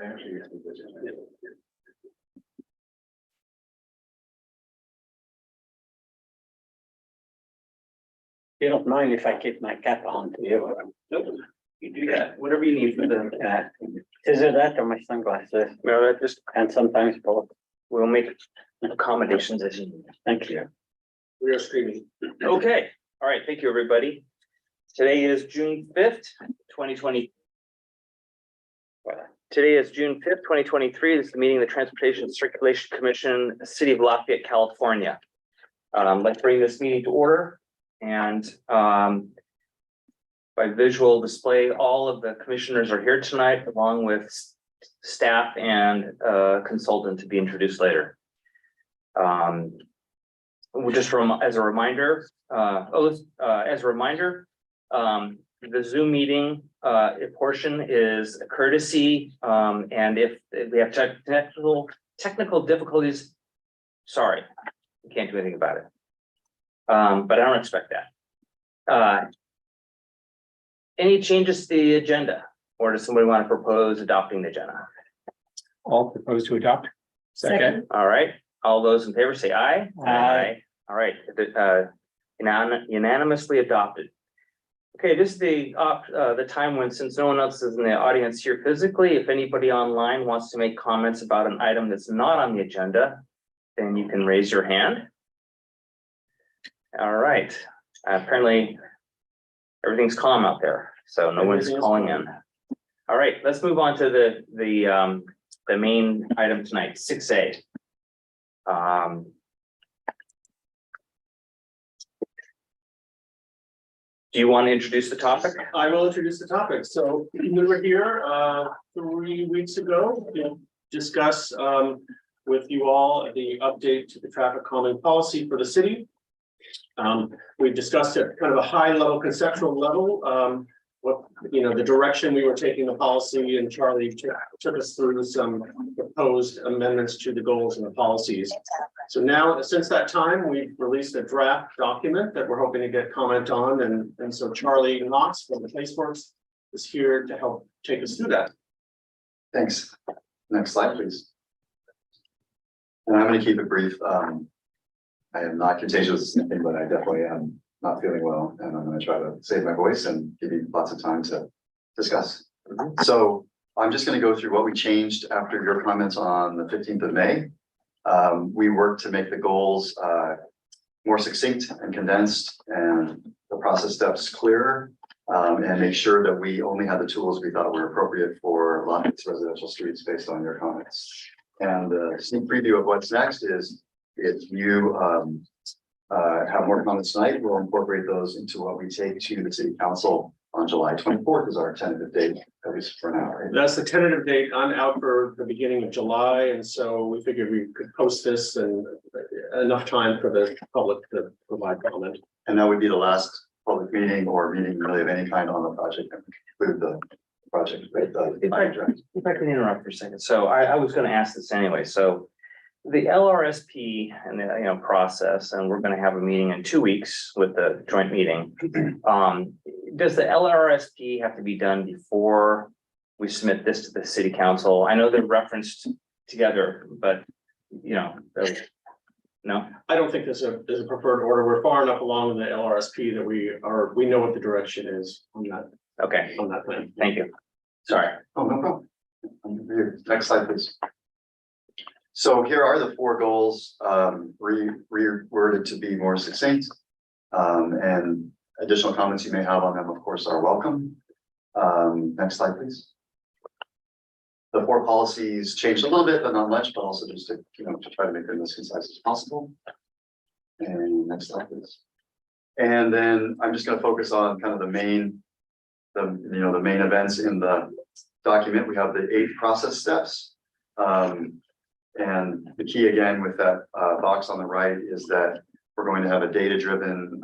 You don't mind if I keep my cap on to you? Nope. You do that, whatever you need for the, Is it that or my sunglasses? no, that just, And sometimes both. we'll make accommodations as you need. Thank you. We are streaming. Okay, all right, thank you, everybody. Today is June 5th, 2020. Today is June 5th, 2023. This is the meeting of the Transportation Circulation Commission, City of Lafayette, California. Let's bring this meeting to order and by visual display, all of the commissioners are here tonight, along with staff and consultant to be introduced later. Just as a reminder, the Zoom meeting portion is a courtesy, and if we have technical difficulties, sorry, we can't do anything about it. But I don't expect that. Any changes to the agenda, or does somebody want to propose adopting the agenda? All propose to adopt. Second. All right, all those in favor say aye. Aye. All right, unanimously adopted. Okay, this is the time when, since no one else is in the audience here physically, if anybody online wants to make comments about an item that's not on the agenda, then you can raise your hand. All right, apparently everything's calm out there, so no one's calling in. All right, let's move on to the main item tonight, 6A. Do you want to introduce the topic? I will introduce the topic. So we were here 3 weeks ago to discuss with you all the update to the traffic calming policy for the city. We discussed at kind of a high level, conceptual level, what, the direction we were taking the policy, and Charlie took us through some proposed amendments to the goals and the policies. So now, since that time, we've released a draft document that we're hoping to get comment on, and so Charlie Knox from the Placeworks is here to help take us through that. Thanks. Next slide, please. And I'm going to keep it brief. I am not contagious, but I definitely am not feeling well, and I'm going to try to save my voice and give you lots of time to discuss. So I'm just going to go through what we changed after your comments on the 15th of May. We worked to make the goals more succinct and condensed, and the process steps clearer, and make sure that we only had the tools we thought were appropriate for Lafayette's residential streets based on your comments. And the sneak preview of what's next is, if you have more comments tonight, we'll incorporate those into what we take to the city council on July 24th is our tentative date, at least for now. Right? That's the tentative date. I'm out for the beginning of July, and so we figured we could post this and enough time for the public to provide comment. And that would be the last public meeting or meeting really of any kind on the project, and conclude the project with the If I can interrupt for a second. So I was going to ask this anyway. So the LRSP and the process, and we're going to have a meeting in 2 weeks with the joint meeting. Does the LRSP have to be done before we submit this to the city council? I know they're referenced together, but no. I don't think there's a preferred order. We're far enough along in the LRSP that we know what the direction is on that. Okay, On that plan. thank you. Sorry. Oh, no problem. Next slide, please. So here are the 4 goals, reworded to be more succinct, and additional comments you may have on them, of course, are welcome. Next slide, please. The 4 policies changed a little bit, but not much, but also just to try to make them as concise as possible. And next slide, please. And then I'm just going to focus on kind of the main events in the document. We have the 8 process steps. And the key again with that box on the right is that we're going to have a data-driven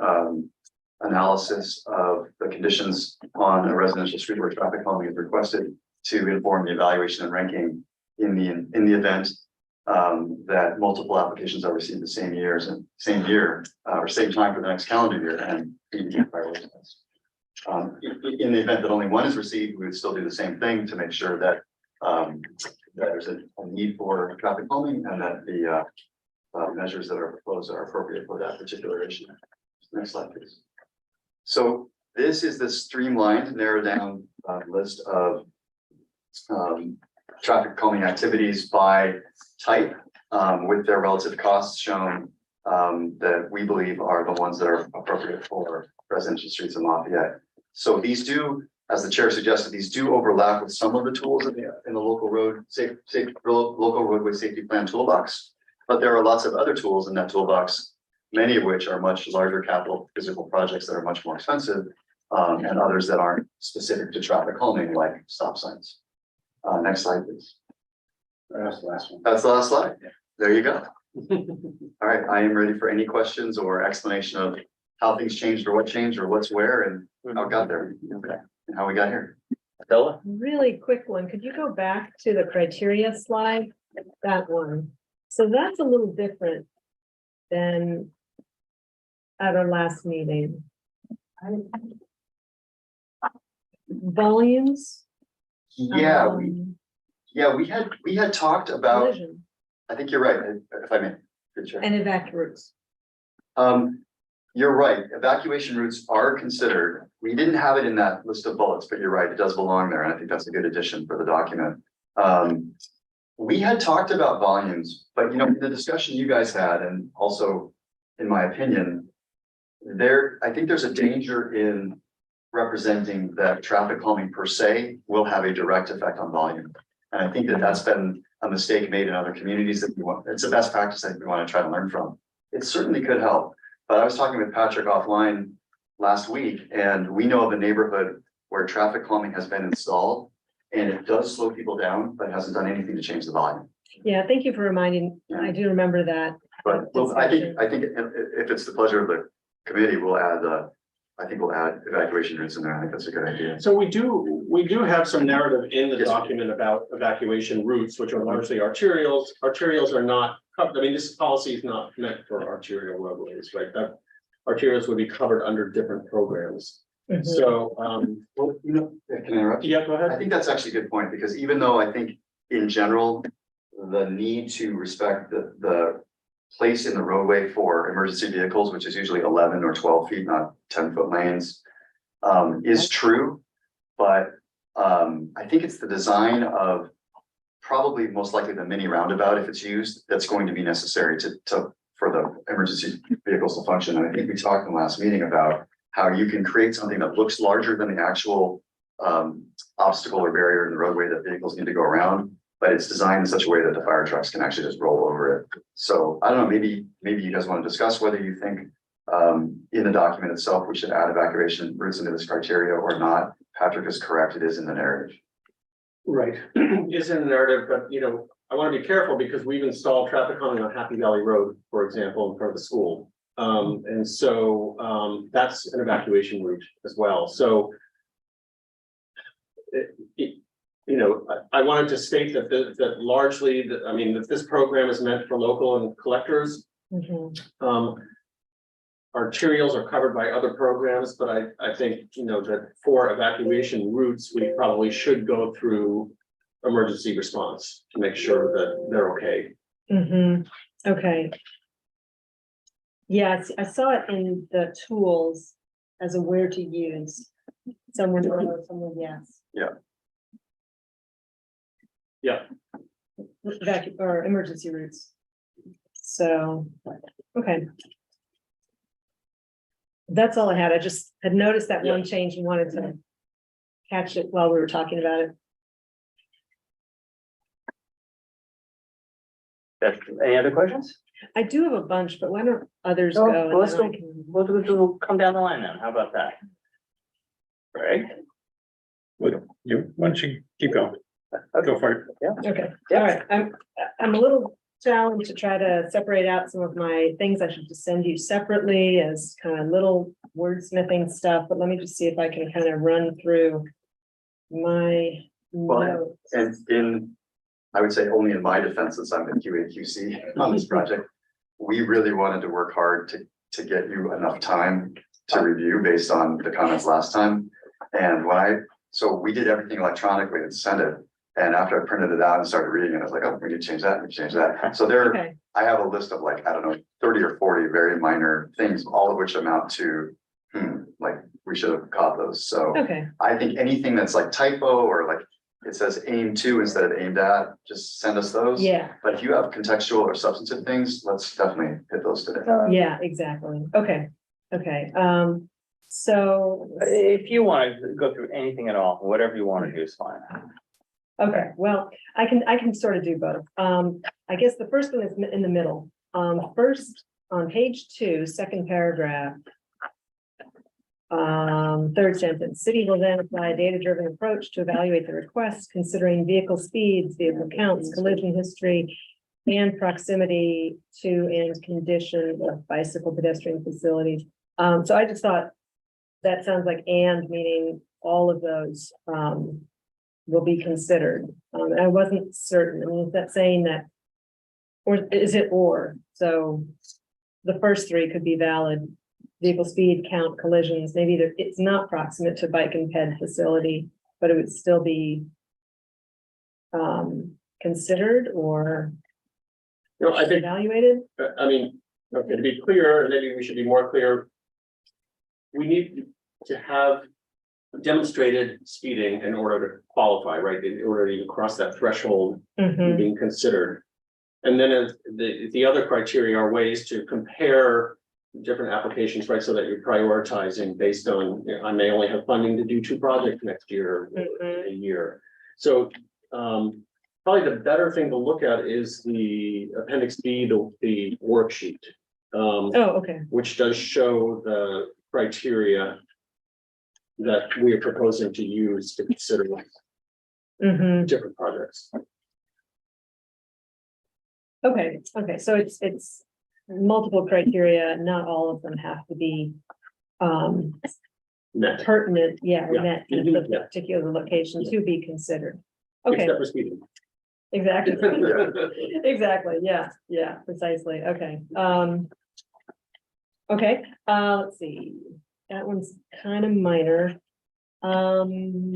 analysis of the conditions on a residential street where traffic calming is requested to inform the evaluation and ranking in the event that multiple applications are received the same year or same time for the next calendar year, and prioritized. In the event that only one is received, we would still do the same thing to make sure that that there's a need for traffic calming and that the measures that are proposed are appropriate for that particular issue. Next slide, please. So this is the streamlined, narrowed down list of traffic calming activities by type with their relative costs shown that we believe are the ones that are appropriate for residential streets in Lafayette. So these do, as the chair suggested, these do overlap with some of the tools in the local local roadway safety plan toolbox. But there are lots of other tools in that toolbox, many of which are much larger capital physical projects that are much more expensive, and others that aren't specific to traffic calming, like stop signs. Next slide, please. That's the last one. That's the last slide. There you go. All right, I am ready for any questions or explanation of how things changed or what changed or what's where and how it got there. Okay, and how we got here. Stella? Really quick one. Could you go back to the criteria slide? That one. So that's a little different than at our last meeting. Volumes. Yeah, we had talked about, collision, I think you're right, if I may. Good chair. and evacuates. You're right, evacuation routes are considered. We didn't have it in that list of bullets, but you're right, it does belong there, and I think that's a good addition for the document. We had talked about volumes, but you know, the discussion you guys had, and also, in my opinion, I think there's a danger in representing that traffic calming per se will have a direct effect on volume. And I think that that's been a mistake made in other communities that it's a best practice that we want to try to learn from. It certainly could help. But I was talking with Patrick offline last week, and we know of a neighborhood where traffic calming has been installed, and it does slow people down, but hasn't done anything to change the volume. Yeah, thank you for reminding. I do remember that. But well, I think if it's the pleasure of the committee, we'll add evacuation routes in there. I think that's a good idea. So we do have some narrative in the Yes, we do. document about evacuation routes, which are largely arterials. Arterials are not, I mean, this policy is not meant for arterial roadways, right? That arterials would be covered under different programs. Mhm. So, Well, you know, can I interrupt? yeah, go I ahead. think that's actually a good point, because even though I think in general, the need to respect the place in the roadway for emergency vehicles, which is usually 11 or 12 feet, not 10-foot lanes, is true. But I think it's the design of probably most likely the mini roundabout, if it's used, that's going to be necessary for the emergency vehicles to function. And I think we talked in the last meeting about how you can create something that looks larger than the actual obstacle or barrier in the roadway that vehicles need to go around, but it's designed in such a way that the fire trucks can actually just roll over it. So I don't know, maybe you guys want to discuss whether you think in the document itself, we should add evacuation routes into this criteria or not. Patrick is correct, it is in the narrative. Right, is in the narrative, but you know, I want to be careful because we've installed traffic calming on Happy Valley Road, for example, in front of the school. And so that's an evacuation route as well. So you know, I wanted to state that largely, I mean, that this program is meant for local and collectors. Mhm. Arterials are covered by other programs, but I think, you know, that for evacuation routes, we probably should go through emergency response to make sure that they're okay. Mhm. Okay. Yes, I saw it in the tools as a where to use. Someone no, someone yes. Yeah. Yeah. Vacuum or emergency routes. So, okay. That's all I had. I just had noticed that one change and wanted to catch it while we were talking about it. Any other questions? I do have a bunch, but why don't others Oh, go? and let's then I go. can- We'll come down the line then. How about that? Greg? Why don't you keep going? Go for it. Okay, Yeah. all right. I'm a little challenged to try to separate out some of my things I should just send you separately as kind of little wordsmithing stuff, but let me just see if I can kind of run through my Well, notes. And I would say only in my defense, since I'm in QA/QC on this project, we really wanted to work hard to get you enough time to review based on the comments last time. And so we did everything electronically and sent it. And after I printed it out and started reading it, I was like, oh, we need to change that, we need to change that. So Okay, I have a list of like, I don't know, 30 or 40 very minor things, all of which amount to, like, we should have caught those. So okay, I think anything that's like typo or like, it says aim to instead of aimed at, just send us those. yeah, But if you have contextual or substantive things, let's definitely hit those today. yeah, exactly. Okay, okay, so, If you want to go through anything at all, whatever you want to do is fine. okay, well, I can sort of do both. I guess the first one is in the middle. First, on page 2, second paragraph. Third sentence, city will then apply a data-driven approach to evaluate the requests, considering vehicle speeds, vehicle counts, collision history, and proximity to and condition of bicycle pedestrian facilities. So I just thought that sounds like and, meaning all of those will be considered. And I wasn't certain. I mean, is that saying that, or is it or? So the first 3 could be valid. Vehicle speed, count, collisions, maybe it's not proximate to bike and ped facility, but it would still be considered or I think, evaluated. I mean, okay, to be clear, maybe we should be more clear. We need to have demonstrated speeding in order to qualify, right? In order to even cross that threshold Mhm, being considered. And then as the other criteria are ways to compare different applications, right? So that you're prioritizing based on, I may only have funding to do 2 projects next year, Mhm. a year. So probably the better thing to look at is the appendix B, the worksheet. Oh, okay. Which does show the criteria that we are proposing to use to consider Mhm. different projects. Okay, okay, so it's multiple criteria, not all of them have to be Net, pertinent, yeah, or Yeah. met in the Yeah. particular location to be considered. Okay, except for speeding. exactly. Exactly, yeah, precisely, okay. Okay, let's see, that one's kind of minor. On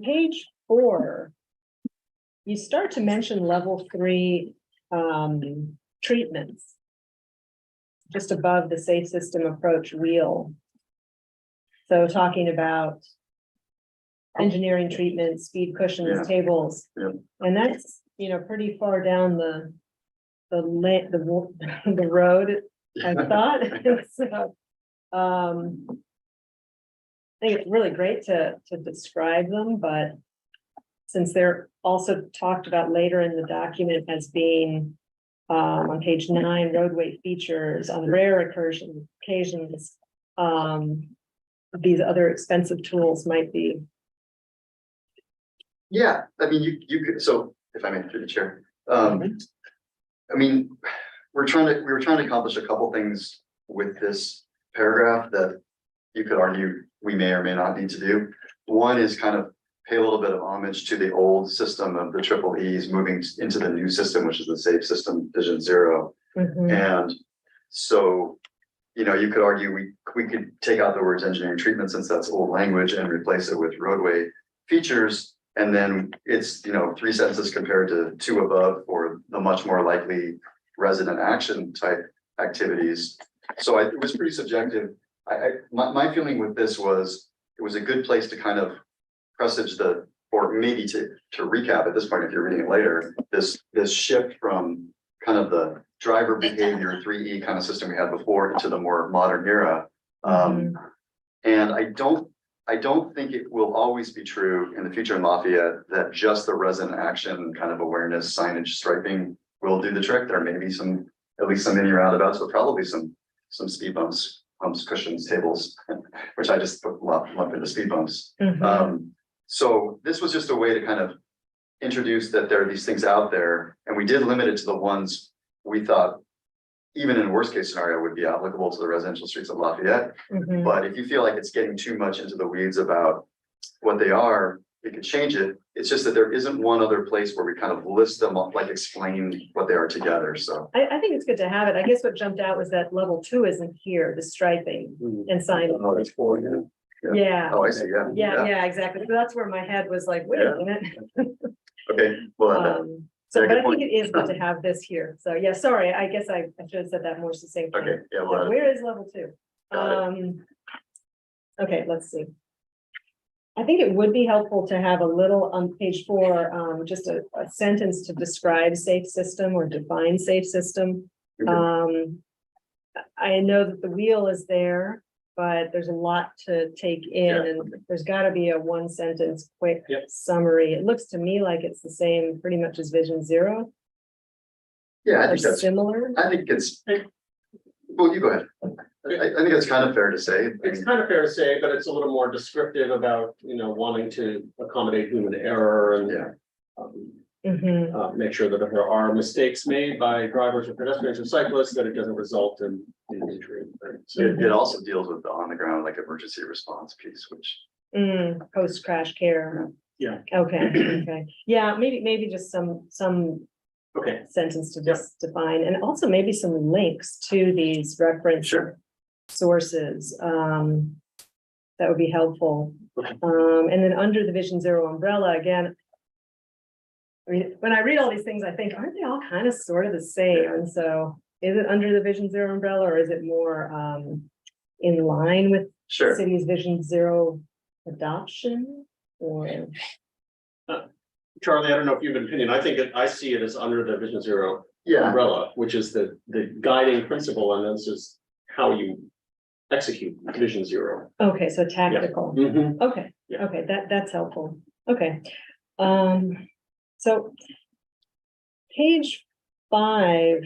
page 4. You start to mention level 3 treatments. Just above the safe system approach wheel. So talking about engineering treatments, speed Yeah. cushions, tables. Yeah. And that's, pretty far down the road, I thought. So, I think it's really great to describe them, but since they're also talked about later in the document as being on page 9, roadway features, on rare occasions, these other expensive tools might be. Yeah, I mean, you could, so if I may through the chair, I mean, we were trying to accomplish a couple things with this paragraph that you could argue we may or may not need to do. One is kind of pay a little bit of homage to the old system of the triple E's moving into the new system, which is the safe system Vision Zero. Mhm. And so, you could argue we could take out the words engineering treatment since that's old language and replace it with roadway features. And then it's, 3 sentences compared to 2 above for the much more likely resident action type activities. So it was pretty subjective. My feeling with this was, it was a good place to kind of presage or maybe to recap at this point, if you're reading it later, this shift from kind of the driver behavior 3E kind of system we had before into the more modern era. And I don't think it will always be true in the future in Lafayette that just the resident action kind of awareness signage striping will do the trick. There may be at least some mini roundabouts, but probably some speed bumps, cushions, tables, which I just lump into speed bumps. Mhm. So this was just a way to kind of introduce that there are these things out there, and we did limit it to the ones we thought, even in a worst case scenario, would be applicable to the residential streets of Lafayette. Mhm. But if you feel like it's getting too much into the weeds about what they are, you could change it. It's just that there isn't one other place where we kind of list them up, like explain what they are together, so. I think it's good to have it. I guess what jumped out was that level 2 isn't here, the striping and sign. Oh, that's 4, yeah. Yeah, Oh, I see, yeah, exactly. So that's where my head was like, wait a minute. Okay, well, So, Yeah, but good I think point. it is good to have this here. So, yeah, sorry, I guess I should have said that more succinctly. okay, yeah, So well, where is level 2? Got Okay, let's see. I think it would be helpful to have a little on page 4, just a sentence to describe safe system or define safe system. I know that the wheel is there, but there's a lot to take in, Yeah. and there's gotta be a 1 sentence quick Yep. summary. It looks to me like it's the same pretty much as Vision Zero yeah, I or think that's, similar. I think it's, well, you go ahead. I think it's kind of fair to say. It's kind of fair to say, but it's a little more descriptive about, wanting to accommodate human error and. Yeah. Mhm. Make sure that if there are mistakes made by drivers or pedestrians or cyclists, that it doesn't result in injury. Right? So, It also deals with the on the ground, like emergency response piece, which, Post crash care. Yeah. Okay, okay. Yeah, maybe just some okay, sentence to Yep. just define, and also maybe some links to these reference Sure. sources. That would be helpful. Okay. And then under the Vision Zero umbrella, again. I mean, when I read all these things, I think, aren't they all kind of sort of the same? And so is it under the Vision Zero umbrella, or is it more in line with sure, city's Vision Zero adoption? Or Charlie, I don't know if you have an opinion. I see it as under the Vision Zero yeah, umbrella, which is the guiding principle, and this is how you execute Vision Zero. okay, so tactical. Mhm. Okay, Yeah. okay, that's helpful. Okay. So page 5,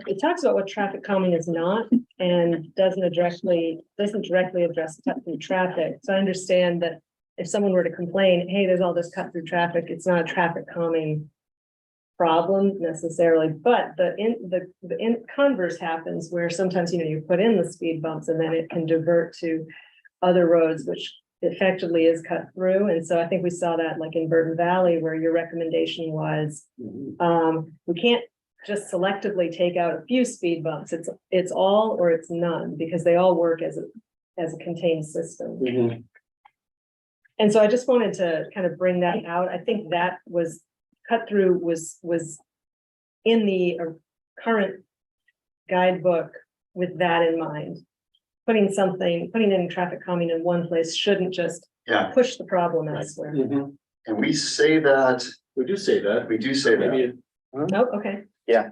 it talks about what traffic calming is not and doesn't directly address cut through traffic. So I understand that if someone were to complain, hey, there's all this cut through traffic, it's not a traffic calming problem necessarily, but the converse happens where sometimes, you put in the speed bumps and then it can divert to other roads, which effectively is cut through. And so I think we saw that like in Burton Valley, where your recommendation was, we can't just selectively take out a few speed bumps. It's all or it's none, because they all work as a contained system. Mhm. And so I just wanted to kind of bring that out. I think that was cut through was in the current guidebook with that in mind. Putting in traffic calming in one place shouldn't just yeah, push the problem elsewhere. Mhm. and we say that, We do say that. we do say Maybe, that. Oh, okay. Yeah.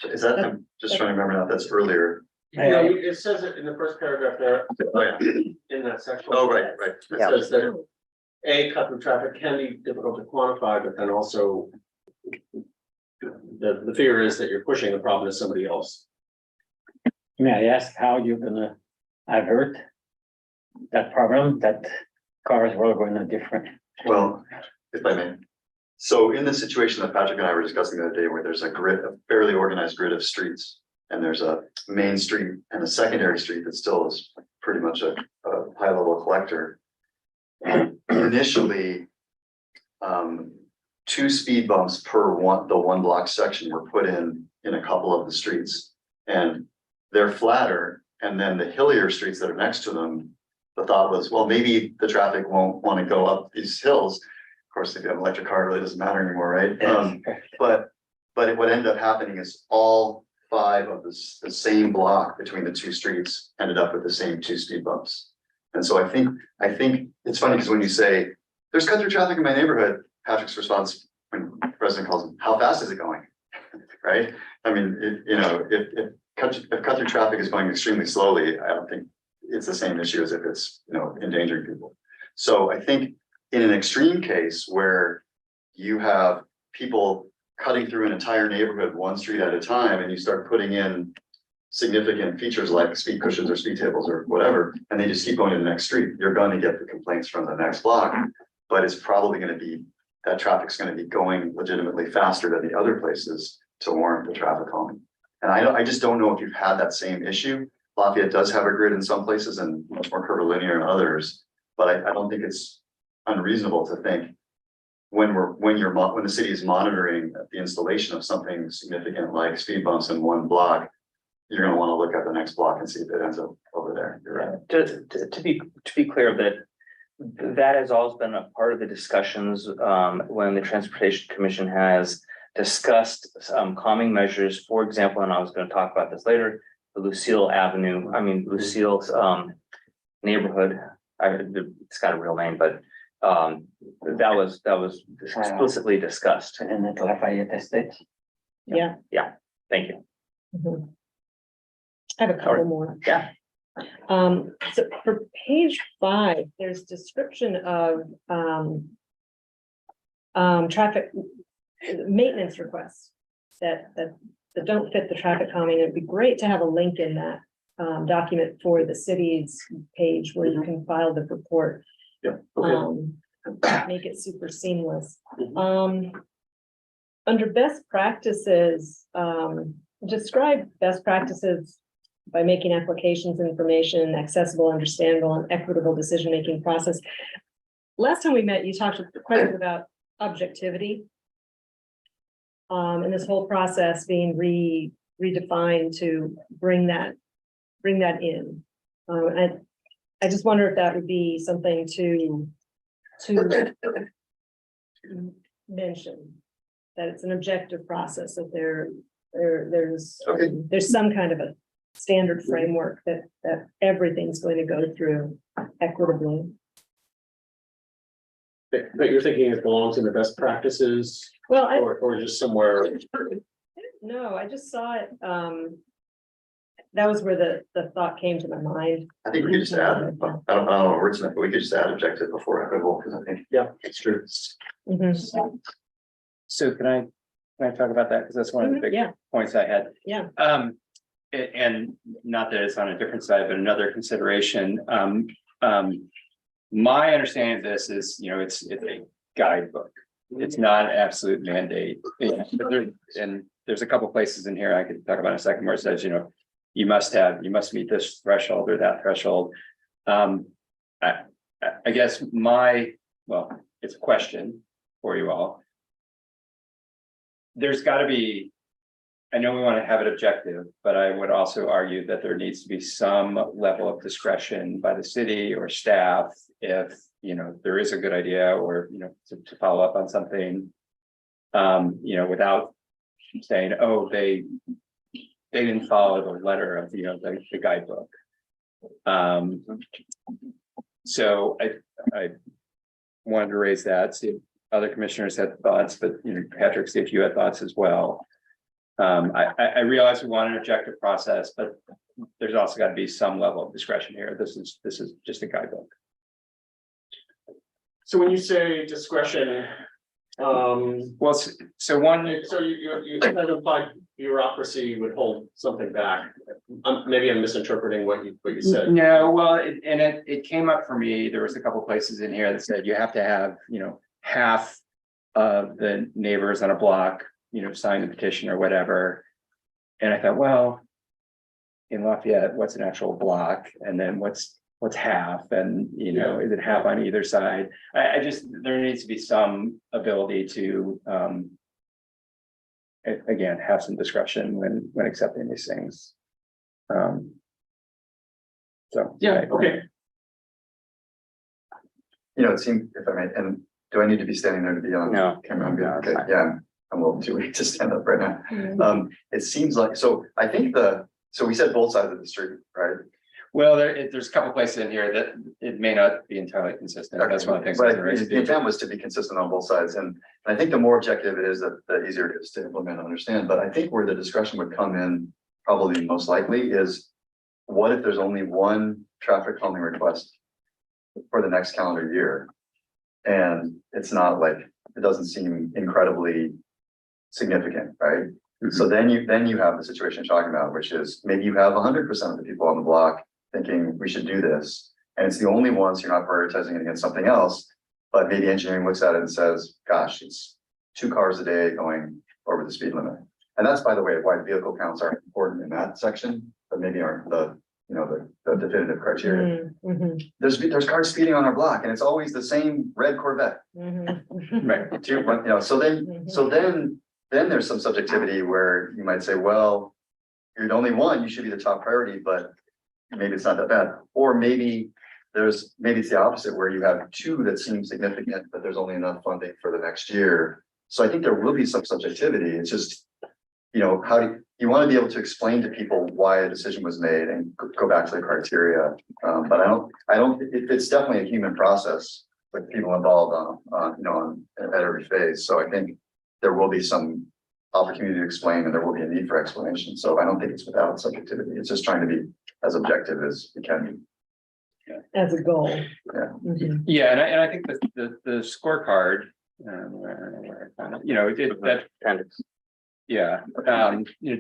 Is that, That- I'm just trying to remember now, if that's earlier. it says it in the first paragraph there, Oh, yeah, in that section. oh, right. It says that cut through traffic can be difficult to quantify, but then also the fear is that you're pushing the problem to somebody else. May I ask how you're gonna avert that problem, that cars were going a different? Well, if I may. So in the situation that Patrick and I were discussing the other day, where there's a fairly organized grid of streets, and there's a main street and a secondary street that still is pretty much a high level collector. Initially, 2 speed bumps per the one block section were put in a couple of the streets, and they're flatter. And then the hillier streets that are next to them, the thought was, well, maybe the traffic won't want to go up these hills. Of course, if you have an electric car, it really doesn't matter anymore, right? But what ended up happening is all 5 of the same block between the 2 streets ended up with the same 2 speed bumps. And so I think it's funny, because when you say there's cut through traffic in my neighborhood, Patrick's response when the president calls him, how fast is it going? Right? I mean, if cut through traffic is going extremely slowly, I don't think it's the same issue as if it's, endangering people. So I think in an extreme case where you have people cutting through an entire neighborhood one street at a time, and you start putting in significant features like speed cushions or speed tables or whatever, and they just keep going to the next street, you're going to get the complaints from the next block. But it's probably going to be, that traffic's going to be going legitimately faster than the other places to warrant the traffic calming. And I just don't know if you've had that same issue. Lafayette does have a grid in some places and much more curvilinear in others, but I don't think it's unreasonable to think when the city is monitoring the installation of something significant like speed bumps in one block, you're gonna wanna look at the next block and see if it ends up over there. You're right. To be clear, that has always been a part of the discussions, when the Transportation Commission has discussed calming measures, for example, and I was gonna talk about this later, the Lucille Lucille's, neighborhood. It's got a real name, but, that was explicitly discussed. And then Lafayette Estates. Yeah. Thank you. Mhm. I have a couple more. Yeah. So for page 5, there's description of traffic maintenance requests that don't fit the traffic calming. It'd be great to have a link in that document for the city's page where you can file the report. Yeah, okay. Make it super seamless. Under best practices, describe best practices by making applications information accessible, understandable, and equitable decision-making process. Last time we met, you talked quite a bit about objectivity. And this whole process being redefined to bring that in. And I just wonder if that would be something to mention, that it's an objective process, that there's some kind of a standard framework that everything's going to go through equitably. But you're thinking it belongs in the best practices Well, or just somewhere? no, I just saw it, that was where the thought came to my mind. I think we could just add, I don't know words, but we could just add objective before equitable, because I think. Yeah, it's true. Mhm. So can I talk about that? Because that's one of the big Yeah, points I had. yeah. And not that it's on a different side, but another consideration. My understanding of this is, it's a guidebook. It's not an absolute mandate. And there's a couple places in here I could talk about in a second where it says, you must meet this threshold or that threshold. I guess it's a question for you all. There's got to be, I know we want to have it objective, but I would also argue that there needs to be some level of discretion by the city or staff if, there is a good idea or, to follow up on something, without saying, oh, they didn't follow the letter of, the guidebook. So I wanted to raise that, see if other commissioners had thoughts, but, Patrick, see if you had thoughts as well. I realize we want an objective process, but there's also got to be some level of discretion here. This is just a guidebook. So when you say discretion, Well, so one, so you kind of implied bureaucracy would hold something back. Maybe I'm misinterpreting what you said. no, well, it came up for me. There was a couple places in here that said you have to have, half of the neighbors on a block, sign the petition or whatever. And I thought, well, in Lafayette, what's an actual block? And then what's half? And, is it half on either side? I just, there needs to be some ability to, again, have some discretion when accepting these things. So. Yeah, okay. It seemed, if I may, and do I need to be standing there to be on No. camera? I'm good. No, it's Okay, fine. yeah, I'm a little too weak to stand up right now. Mhm. It seems like, so I think so we said both sides of the street, right? Well, there's a couple places in here that it may not be entirely consistent. That's one of the things. But the intent was to be consistent on both sides, and I think the more objective it is, the easier it is to implement and understand. But I think where the discretion would come in, probably most likely, is what if there's only one traffic calming request for the next calendar year? And it's not like, it doesn't seem incredibly significant, right? So then you have the situation you're talking about, which is maybe you have 100% of the people on the block thinking we should do this. And it's the only ones you're not prioritizing it against something else. But maybe engineering looks at it and says, gosh, it's 2 cars a day going over the speed limit. And that's, by the way, why vehicle counts are important in that section, but maybe aren't the definitive criteria. Mhm, There's cars speeding on our block and it's always the same red Corvette. mhm. Right. So then there's some subjectivity where you might say, well, you're the only one, you should be the top priority, but maybe it's not that bad. Or maybe maybe it's the opposite where you have two that seem significant, but there's only enough funding for the next year. So I think there will be some subjectivity. It's just, how do you want to be able to explain to people why a decision was made and go back to the criteria. But it's definitely a human process with people involved at every phase. So I think there will be some opportunity to explain and there will be a need for explanation. So I don't think it's without subjectivity. It's just trying to be as objective as we can be. As a goal. Yeah. Mhm. Yeah, and I think the scorecard, that, Appendix.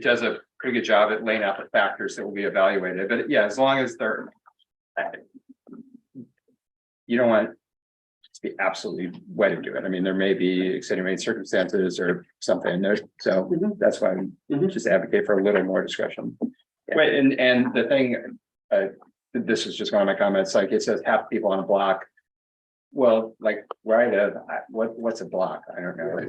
does a pretty good job at laying out the factors that will be evaluated, but yeah, as long as you don't want to be absolutely wedded to it. I mean, there may be extenuating circumstances or something there, so that's why we just advocate for a little more discretion. Wait, and the thing, this is just one of my comments, like it says half people on a block. Well, like where I live, what's a block? I don't know.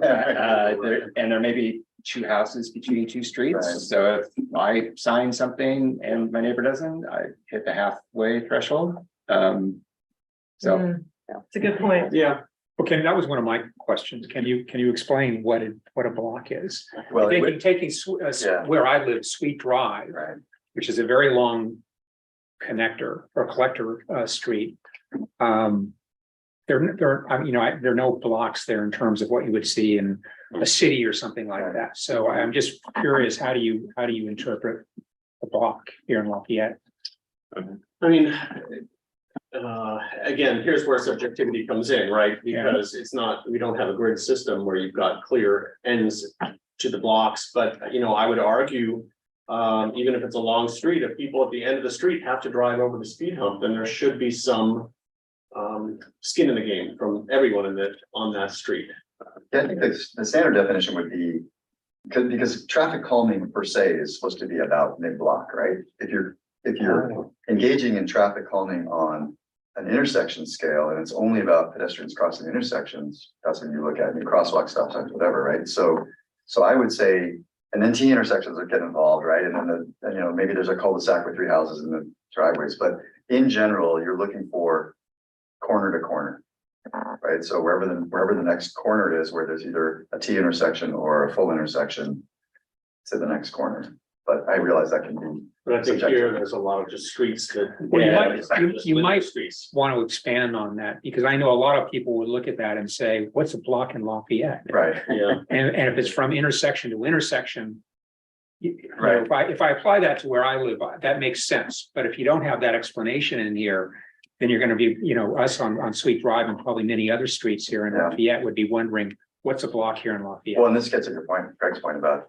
There may be two houses between two streets. Right. So if I sign something and my neighbor doesn't, I hit the halfway threshold. So It's a good point. Yeah, Okay, that was one of my questions. Can you explain what a block is? Well, Taking Yeah. where I live, Sweet Drive, right. which is a very long connector or collector street. There are no blocks there in terms of what you would see in a city or something like that. So I'm just curious, how do you interpret a block here in Lafayette? I mean, again, here's where subjectivity comes in, right? Yeah. Because we don't have a grid system where you've got clear ends to the blocks, but I would argue. Even if it's a long street, if people at the end of the street have to drive over the speed hump, then there should be some. Skin in the game from everyone on that street. Yeah, I think the standard definition would be, because traffic calming per se is supposed to be about mid-block, right? If you're engaging in traffic calming on an intersection scale and it's only about pedestrians crossing intersections, that's when you look at new crosswalk, stop signs, whatever, right? So I would say, and then T intersections are getting involved, right? And then maybe there's a cul-de-sac with 3 houses in the driveways, but in general, you're looking for corner to corner, right? So wherever the next corner is, where there's either a T intersection or a full intersection to the next corner. But I realize that can be. But I think here, there's a lot of just streets that. Well, you Little might streets. want to expand on that, because I know a lot of people would look at that and say, what's a block in Lafayette? Right, Yeah, And if it's from intersection to intersection. Right. If I apply that to where I live, that makes sense, but if you don't have that explanation in here. Then you're gonna be, us on Sweet Drive and probably many other streets here in Yeah. Lafayette would be wondering, what's a block here in Lafayette? well, and this gets to your point, Greg's point about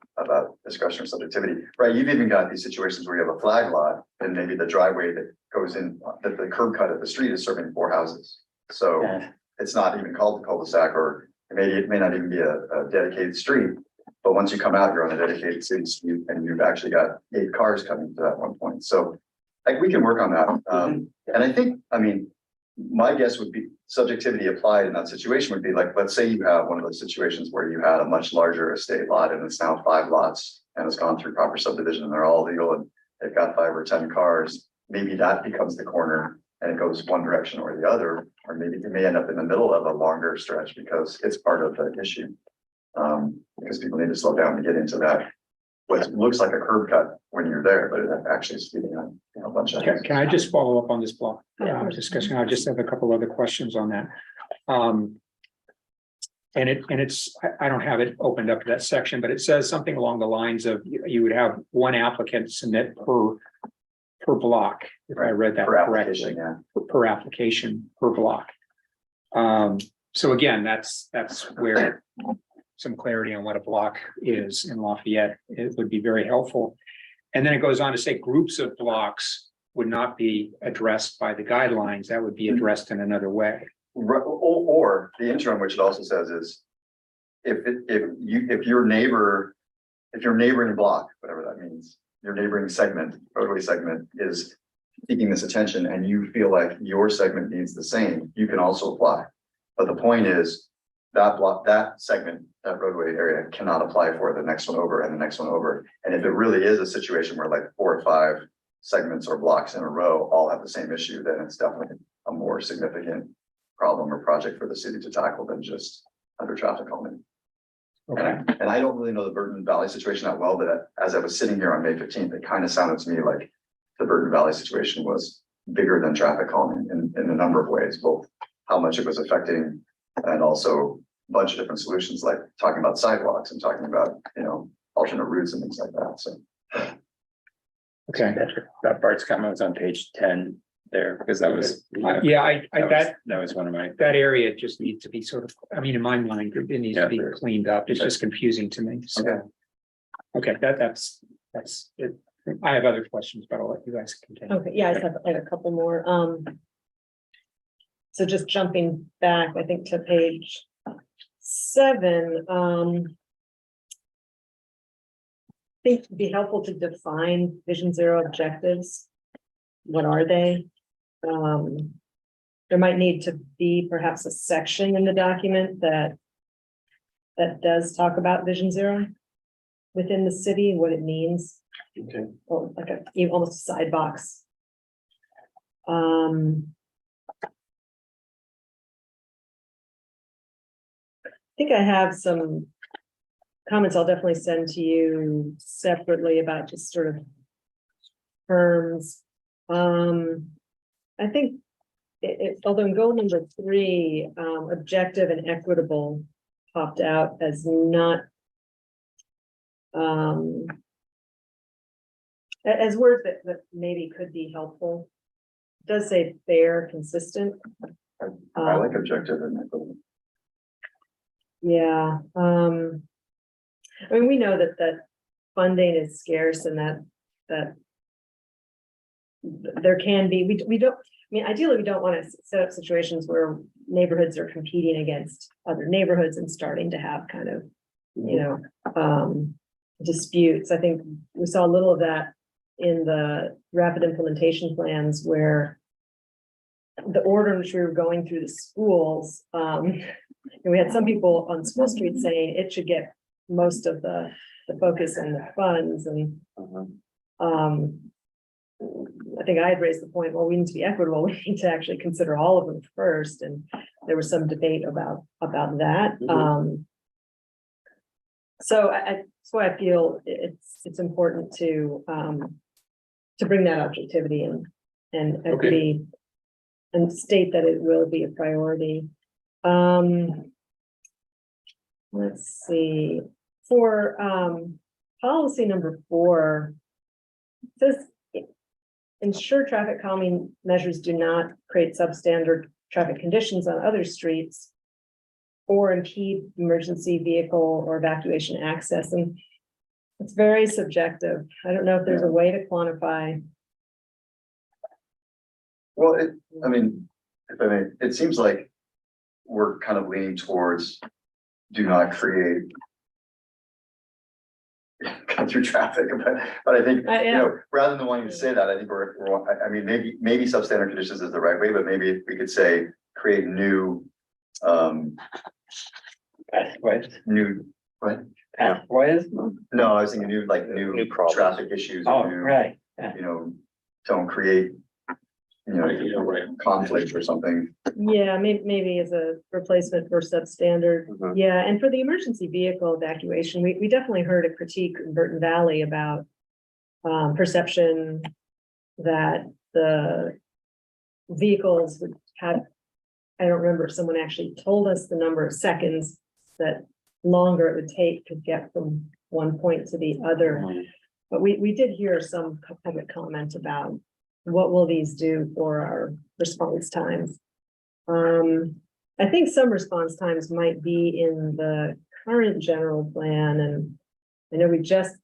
discussion or subjectivity, right? You've even got these situations where you have a flag lot and maybe the driveway that goes in, that the curb cut of the street is serving 4 houses. So Yeah. it's not even called a cul-de-sac, or it may not even be a dedicated street. But once you come out, you're on a dedicated city street and you've actually got 8 cars coming to that one point. So like we can work on that. And I think, my guess would be subjectivity applied in that situation would be like, let's say you have one of those situations where you had a much larger estate lot and it's now 5 lots and it's gone through proper subdivision and they're all legal and they've got 5 or 10 cars. Maybe that becomes the corner and it goes one direction or the other, or maybe it may end up in the middle of a longer stretch because it's part of the issue. Because people need to slow down to get into that. What looks like a curb cut when you're there, but it actually is speeding on a bunch of. Can I just follow up on this block Yeah. discussion? I just have a couple other questions on that. And it's, I don't have it opened up to that section, but it says something along the lines of you would have one applicant submit per block, if I read that Per correctly. application, yeah. Per application, per block. So again, that's where some clarity on what a block is in Lafayette, it would be very helpful. And then it goes on to say groups of blocks would not be addressed by the guidelines, that would be addressed in another way. Or the interim, which it also says is, if your neighboring block, whatever that means, your neighboring segment, roadway segment is seeking this attention and you feel like your segment needs the same, you can also apply. But the point is, that block, that segment, that roadway area cannot apply for the next one over and the next one over. And if it really is a situation where like 4 or 5 segments or blocks in a row all have the same issue, then it's definitely a more significant problem or project for the city to tackle than just under traffic calming. Okay, And I don't really know the Burton Valley situation that well, but as I was sitting here on May 15th, it kind of sounded to me like the Burton Valley situation was bigger than traffic calming in a number of ways, both how much it was affecting and also a bunch of different solutions, like talking about sidewalks and talking about, alternate routes and things like that. So okay. That Bart's comment was on page 10 there, because that was. Yeah, That was one of my. that area just needs to be sort of, I mean, in my mind, it needs to be cleaned up. It's just confusing to me. So. Okay, that's it. I have other questions, but I'll let you guys continue. Okay, yeah, I have a couple more. So just jumping back, I think to page 7, I think it'd be helpful to define Vision Zero objectives. What are they? There might need to be perhaps a section in the document that does talk about Vision Zero within the city, what it means. Okay. Or like almost a side box. I think I have some comments I'll definitely send to you separately about just sort of terms. I think although in goal number 3, objective and equitable popped out as not as words that maybe could be helpful. It does say fair, consistent. I like objective and equitable. Yeah, I mean, we know that funding is scarce and that there can be, we don't, I mean, ideally, we don't want to set up situations where neighborhoods are competing against other neighborhoods and starting to have kind of, disputes. I think we saw a little of that in the rapid implementation plans where the order in which we were going through the schools, and we had some people on School Street saying it should get most of the focus and the funds, and I think I had raised the point, well, we need to be equitable, we need to actually consider all of them first, and there was some debate about that. So that's why I feel it's important to bring that objectivity and equity and state that it will be a priority. Let's see, for policy number 4, it says ensure traffic calming measures do not create substandard traffic conditions on other streets or impede emergency vehicle or evacuation access. And it's very subjective. I don't know if there's a way to quantify. Well, I mean, if I may, it seems like we're kind of leaning towards do not create cut through traffic, but I think, rather than wanting to say that, I think I mean, maybe substandard conditions is the right way, but maybe we could say create new, Pathways. What? Pathways? No, I was thinking new problems. traffic issues. Oh, new, right. Don't create, conflict or something. Yeah, maybe as a replacement for substandard. Yeah, and for the emergency vehicle evacuation, we definitely heard a critique in Burton Valley about perception that the vehicles would have, I don't remember if someone actually told us the number of seconds that longer it would take to get from one point to the other. But we did hear some public comment about what will these do for our response times. I think some response times might be in the current general plan, and I know we just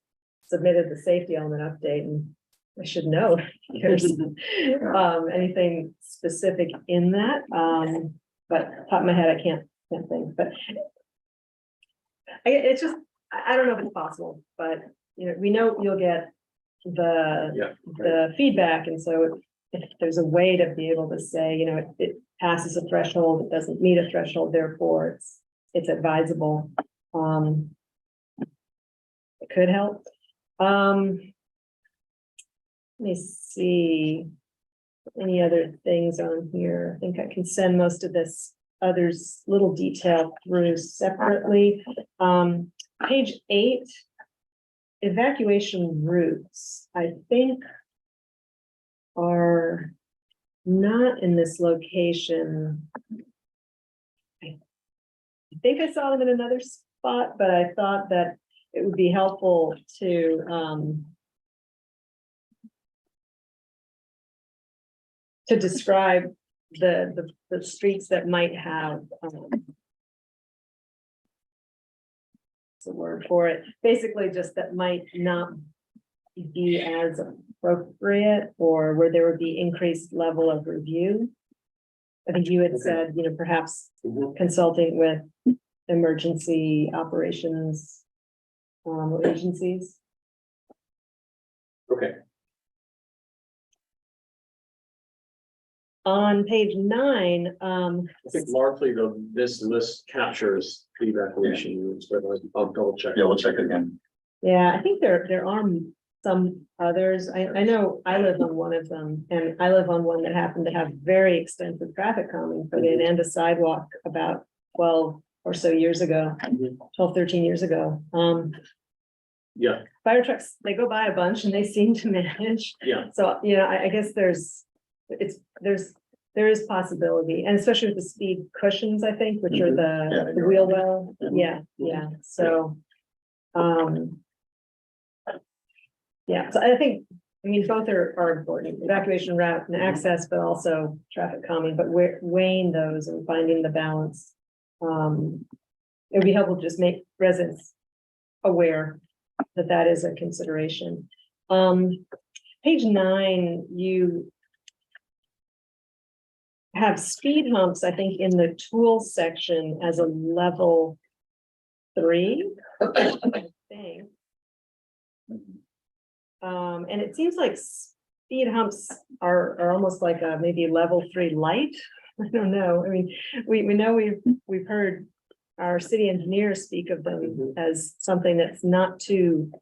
submitted the safety element update, and I should know if there's anything specific in that. But top of my head, I can't think, but it's just, I don't know if it's possible, but we know you'll get the feedback, and so if there's a way to be able to say, it passes a threshold, it doesn't meet a threshold, therefore it's it's advisable. It could help. Let me see. Any other things on here? I think I can send most of this others little detail through separately. Page 8. Evacuation routes, I think. Are not in this location. I think I saw them in another spot, but I thought that it would be helpful to describe the streets that might have what's the word for it, basically just that might not be as appropriate, or where there would be increased level of review. I think you had said, perhaps Mhm. consulting with emergency operations agencies. Okay, On page 9, I think largely this list captures the evacuation routes, but I'll double check. Yeah, we'll check it again. yeah, I think there are some others. I know I live on one of them, and I live on one that happened to have very extensive traffic calming put in and a sidewalk about 12 or so years ago, 12, 13 years ago. Yeah, Fire trucks, they go by a bunch and they seem to manage. yeah, So, I guess there is possibility, and especially with the speed cushions, I think, which are Yeah, the you're wheel well, yeah, so. Yeah, so I think, both are important, evacuation route and access, but also traffic calming, but we're weighing those and finding the balance. It would be helpful to just make residents aware that that is a consideration. Page 9, you have speed humps, I think, in the tools section as a level 3, I think. And it seems like speed humps are almost like a maybe level 3 light. I don't know. We know we've heard our city engineer speak of them as something that's not too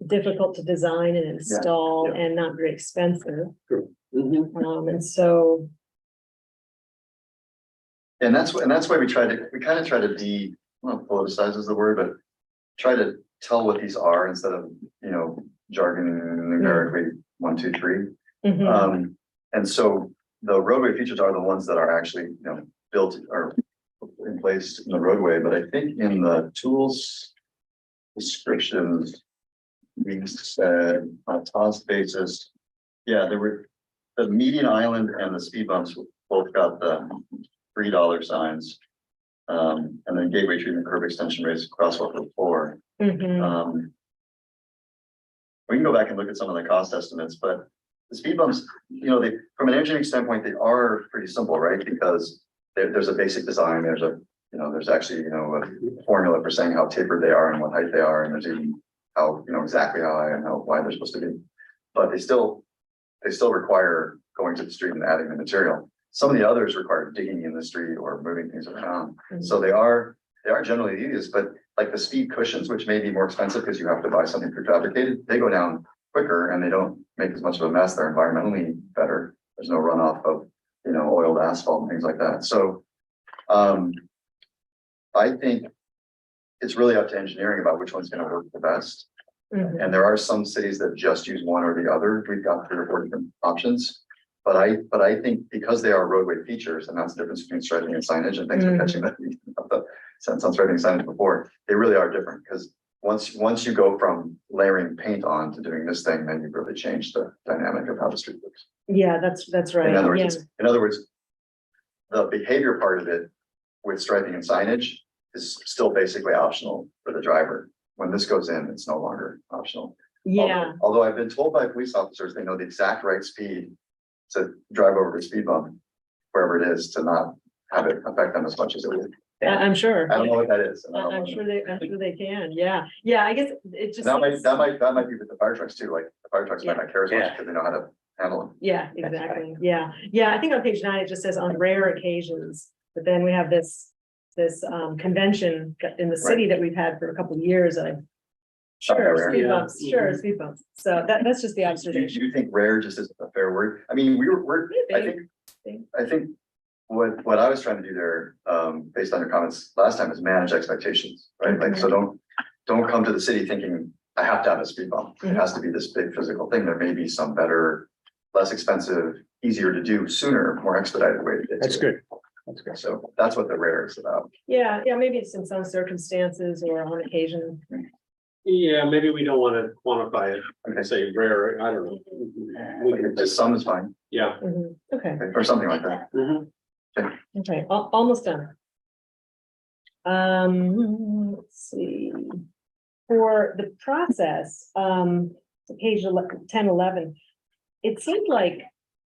difficult to design and install Yeah. and not very expensive. Mhm. And so, And that's why we kind of try to well, politicize is the word, but try to tell what these are instead of, jargon numerically 1, 2, 3. mhm, And so the roadway features are the ones that are actually, built or in place in the roadway, but I think in the tools descriptions, we said on a cost basis, there were the median island and the speed bumps both got the $3 signs. And then gateway treatment curb extension rates crosswalk for 4. mhm. We can go back and look at some of the cost estimates, but the speed bumps, from an engineering standpoint, they are pretty simple, right? Because there's a basic design, there's actually, a formula for saying how tapered they are and what height they are, and there's even how, exactly how high and how wide they're supposed to be. But they still require going to the street and adding the material. Some of the others require digging in the street or moving things around. So they are generally the easiest, but like the speed cushions, which may be more expensive because you have to buy something prefabricated, they go down quicker and they don't make as much of a mess. They're environmentally better. There's no runoff of, oiled asphalt and things like that. So I think it's really up to engineering about which one's going to work the best. Mhm. And there are some cities that just use one or the other. We've got 3 or 4 different options. But I think because they are roadway features, and that's the difference between striping and signage, and thanks for catching that sense on striping and signage before, they really are different, because once you go from layering paint on to doing this thing, then you've really changed the dynamic of how the street looks. Yeah, that's right. In other Yeah. words, the behavior part of it with striping and signage is still basically optional for the driver. When this goes in, it's no longer optional. Yeah, Although I've been told by police officers, they know the exact right speed to drive over the speed bump, wherever it is, to not have it affect them as much as it would. I'm sure. I don't know what that is. and I don't I'm know. sure they can. Yeah. I guess it just. That seems- might be with the fire trucks too, like the fire trucks might not care as much Yeah. because they know how to handle them. Yeah, exactly. Yeah. I think on page 9, it just says on rare occasions, but then we have this this convention in the city that we've had for a couple of years. Sure, rare. speed Yeah. bumps, sure, speed bumps. So that's just the Do observation. you think rare just isn't a fair word? I mean, I think what I was trying to do there, based on your comments last time, is manage expectations, right? Like, so don't come to the city thinking, I have to have a speed bump. It has to be this big physical thing. There may be some better, less expensive, easier to do sooner, more expedited way to get to That's it. good. That's good. So that's what the rare is about. Yeah, maybe it's in some circumstances or on occasion. Yeah, maybe we don't want to quantify it, Okay, say rare, I don't know. We can just some is fine, yeah. Mhm. Okay, or something like that. Mhm. okay, almost done. Let's see. For the process, page 10, 11, it seemed like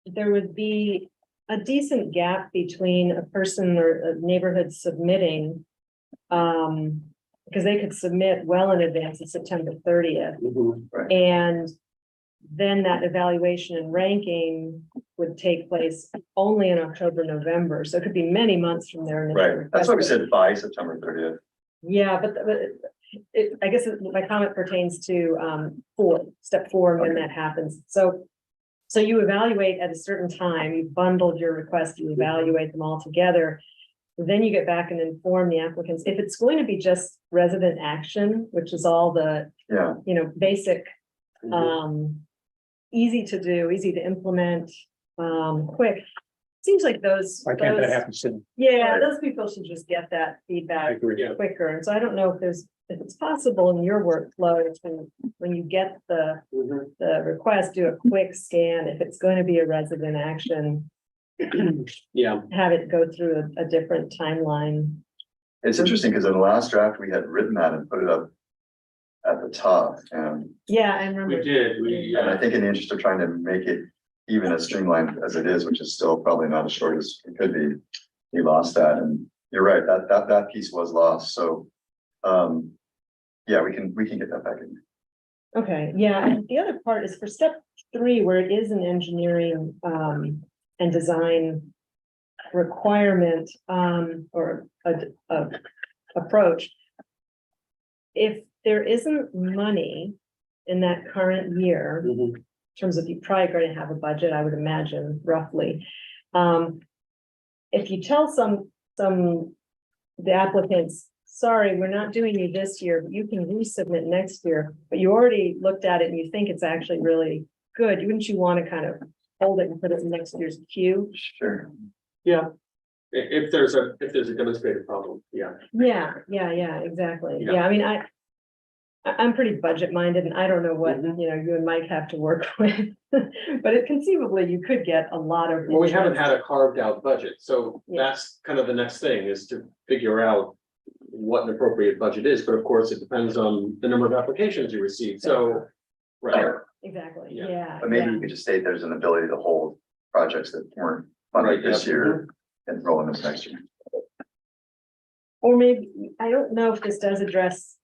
there would be a decent gap between a person or a neighborhood submitting. Because they could submit well in advance of September 30th. Mhm. And then that evaluation and ranking would take place only in October, November. So it could be many months from there. Right, that's why we said by September 30th. Yeah, but I guess my comment pertains to step 4, and when that happens. So you evaluate at a certain time, you've bundled your requests, you evaluate them all together. Then you get back and inform the applicants. If it's going to be just resident action, which is all the, Yeah, basic, easy to do, easy to implement, quick. Seems like those. Why can't that happen soon? Yeah, those people should just get that I feedback agree. Yeah. quicker. And so I don't know if it's possible in your workflow, when you get Mhm. the request, do a quick scan. If it's going to be a resident action, Yeah, have it go through a different timeline. it's interesting because in the last draft, we had written that and put it up at the top, and Yeah, I we remember. did, I think in the interest of trying to make it even as streamlined as it is, which is still probably not as short as it could be, we lost that, and you're right, that piece was lost, so. Yeah, we can get that back in. Okay, yeah, and the other part is for step 3, where it is an engineering and design requirement or a approach. If there isn't money in that current year, Mhm. in terms of, you probably going to have a budget, I would imagine, roughly. If you tell the applicants, sorry, we're not doing you this year, but you can resubmit next year, but you already looked at it and you think it's actually really good, wouldn't you want to kind of hold it and put it in next year's queue? Sure. Yeah. If there's a demonstrated problem, yeah. Yeah, exactly. Yeah. Yeah, I mean, I'm pretty budget minded and I don't know what, Mhm. you and Mike have to work with. But it conceivably, you could get a lot of. Well, we haven't interest. had a carved out budget, so Yeah. that's kind of the next thing is to figure out what an appropriate budget is, but of course, it depends on the number of applications you receive, so. Right, Exactly, Yeah. yeah. But maybe yeah. you could just state there's an ability to hold projects that weren't funded Right, this yeah. year and roll in this next year. Or maybe, I don't know if this does address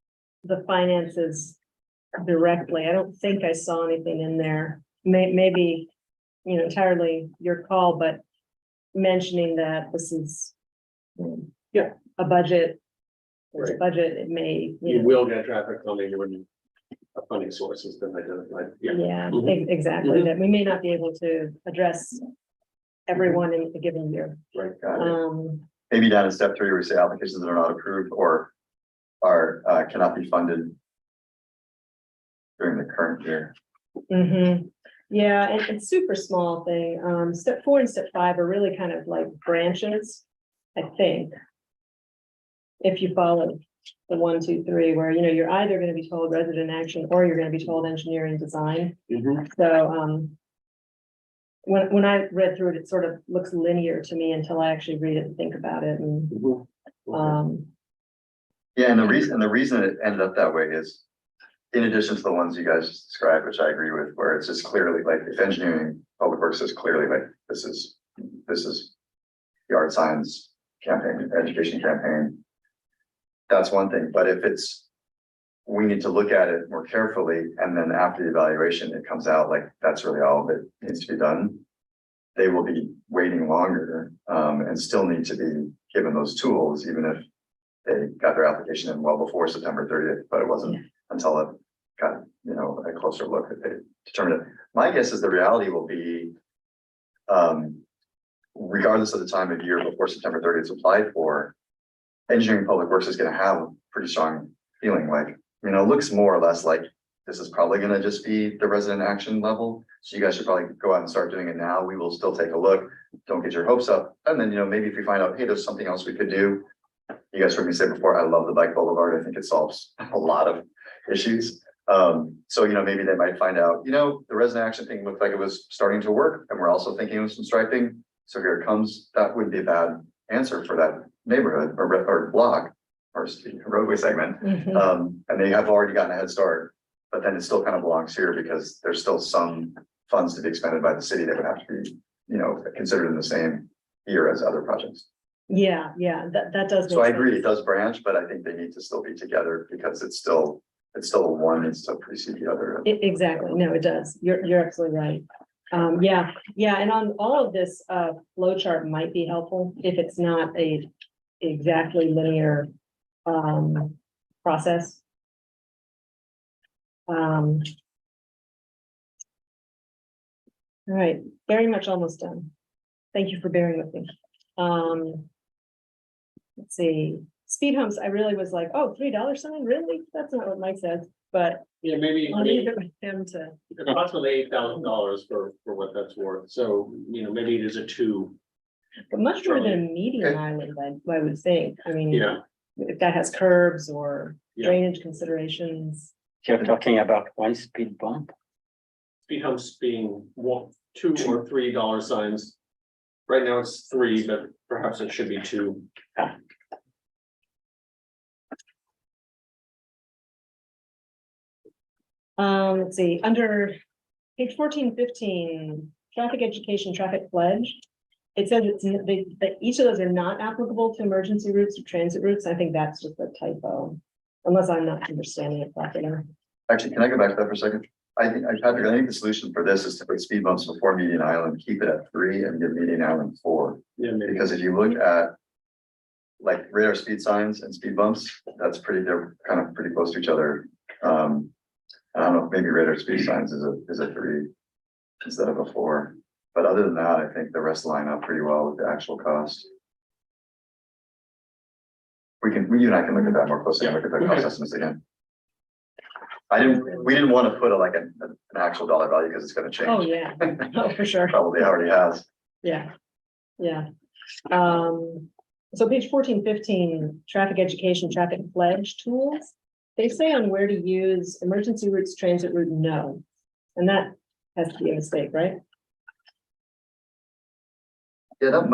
the finances directly. I don't think I saw anything in there. Maybe, entirely your call, but mentioning that this is Yeah. a budget. There's a Right. budget, it may, you will get traffic coming when a funding source has been identified, yeah. yeah, Mhm. exactly, Mhm. that we may not be able to address everyone in a given year. Right, Got it. Um, Maybe down in step 3, where we say applications that are not approved or are cannot be funded during the current year. yeah, and it's super small thing. Step 4 and step 5 are really kind of like branches, I think. If you follow the 1, 2, 3, where, you're either gonna be told resident action or you're gonna be told engineering design. Mhm. So, when I read through it, it sort of looks linear to me until I actually read it and think about it and, Mhm. Okay. Yeah, and the reason it ended up that way is, in addition to the ones you guys just described, which I agree with, where it's just clearly like, if engineering, public works is clearly like, this is yard signs campaign, education campaign. That's one thing, but if we need to look at it more carefully, and then after the evaluation, it comes out like, that's really all that needs to be done. they will be waiting longer, and still need to be given those tools, even if they got their application in well before September 30th, but it wasn't until it got, you know, a closer look that they determined it. My guess is the reality will be, regardless of the time of year before September 30th is applied for, engineering public works is gonna have a pretty strong feeling like, you know, it looks more or less like this is probably gonna just be the resident action level. So you guys should probably go out and start doing it now. We will still take a look. Don't get your hopes up. And then, you know, maybe if we find out, hey, there's something else we could do. You guys heard me say before, I love the bike boulevard. I think it solves a lot of issues. So, you know, maybe they might find out, you know, the resident action thing looked like it was starting to work, and we're also thinking of some striping. So here it comes. That wouldn't be a bad answer for that neighborhood or block or roadway segment. Mhm. And they have already gotten a head start, but then it still kind of belongs here because there's still some funds to be expended by the city that would have to be, you know, considered in the same year as other projects. Yeah, that does. So I make agree, it sense. does branch, but I think they need to still be together because it's still one needs to precede the other. Exactly, no, it does, you're absolutely right. Yeah, and on all of this, flow chart might be helpful if it's not a exactly linear, process. All right, very much almost done. Thank you for bearing with me. Let's see, speed humps, I really was like, oh, $3 sign, really? That's not what Mike says, but Yeah, maybe, I'll leave it with him to. approximately $8,000 for what that's worth. So, you know, maybe it is a two. But much more than a median Okay. island, I would think. I mean, Yeah, if that has curbs or Yeah. drainage considerations. You're talking about one speed bump. speed humps being one, $2 or $3 signs. Right now it's 3, but perhaps it should be 2. Let's see, under page 14-15, traffic education, traffic pledge. It says that each of those are not applicable to emergency routes or transit routes. I think that's just a typo. Unless I'm not understanding it properly. Actually, can I go back to that for a second? Patrick, I think the solution for this is to put speed bumps before median island, keep it at 3 and give median island 4. Yeah, maybe. Because if you look at like radar speed signs and speed bumps, they're kind of pretty close to each other. I don't know, if maybe radar speed signs is a 3 instead of a 4. But other than that, I think the rest line up pretty well with the actual cost. You and I can look at that more closely and look at the cost estimates again. We didn't want to put an actual dollar value because it's gonna change. Oh, yeah, oh, for sure. Probably already has. Yeah. So page 14-15, traffic education, traffic pledge tools. They say on where to use emergency routes, transit route, no. And that has to be a mistake, right? Yeah, that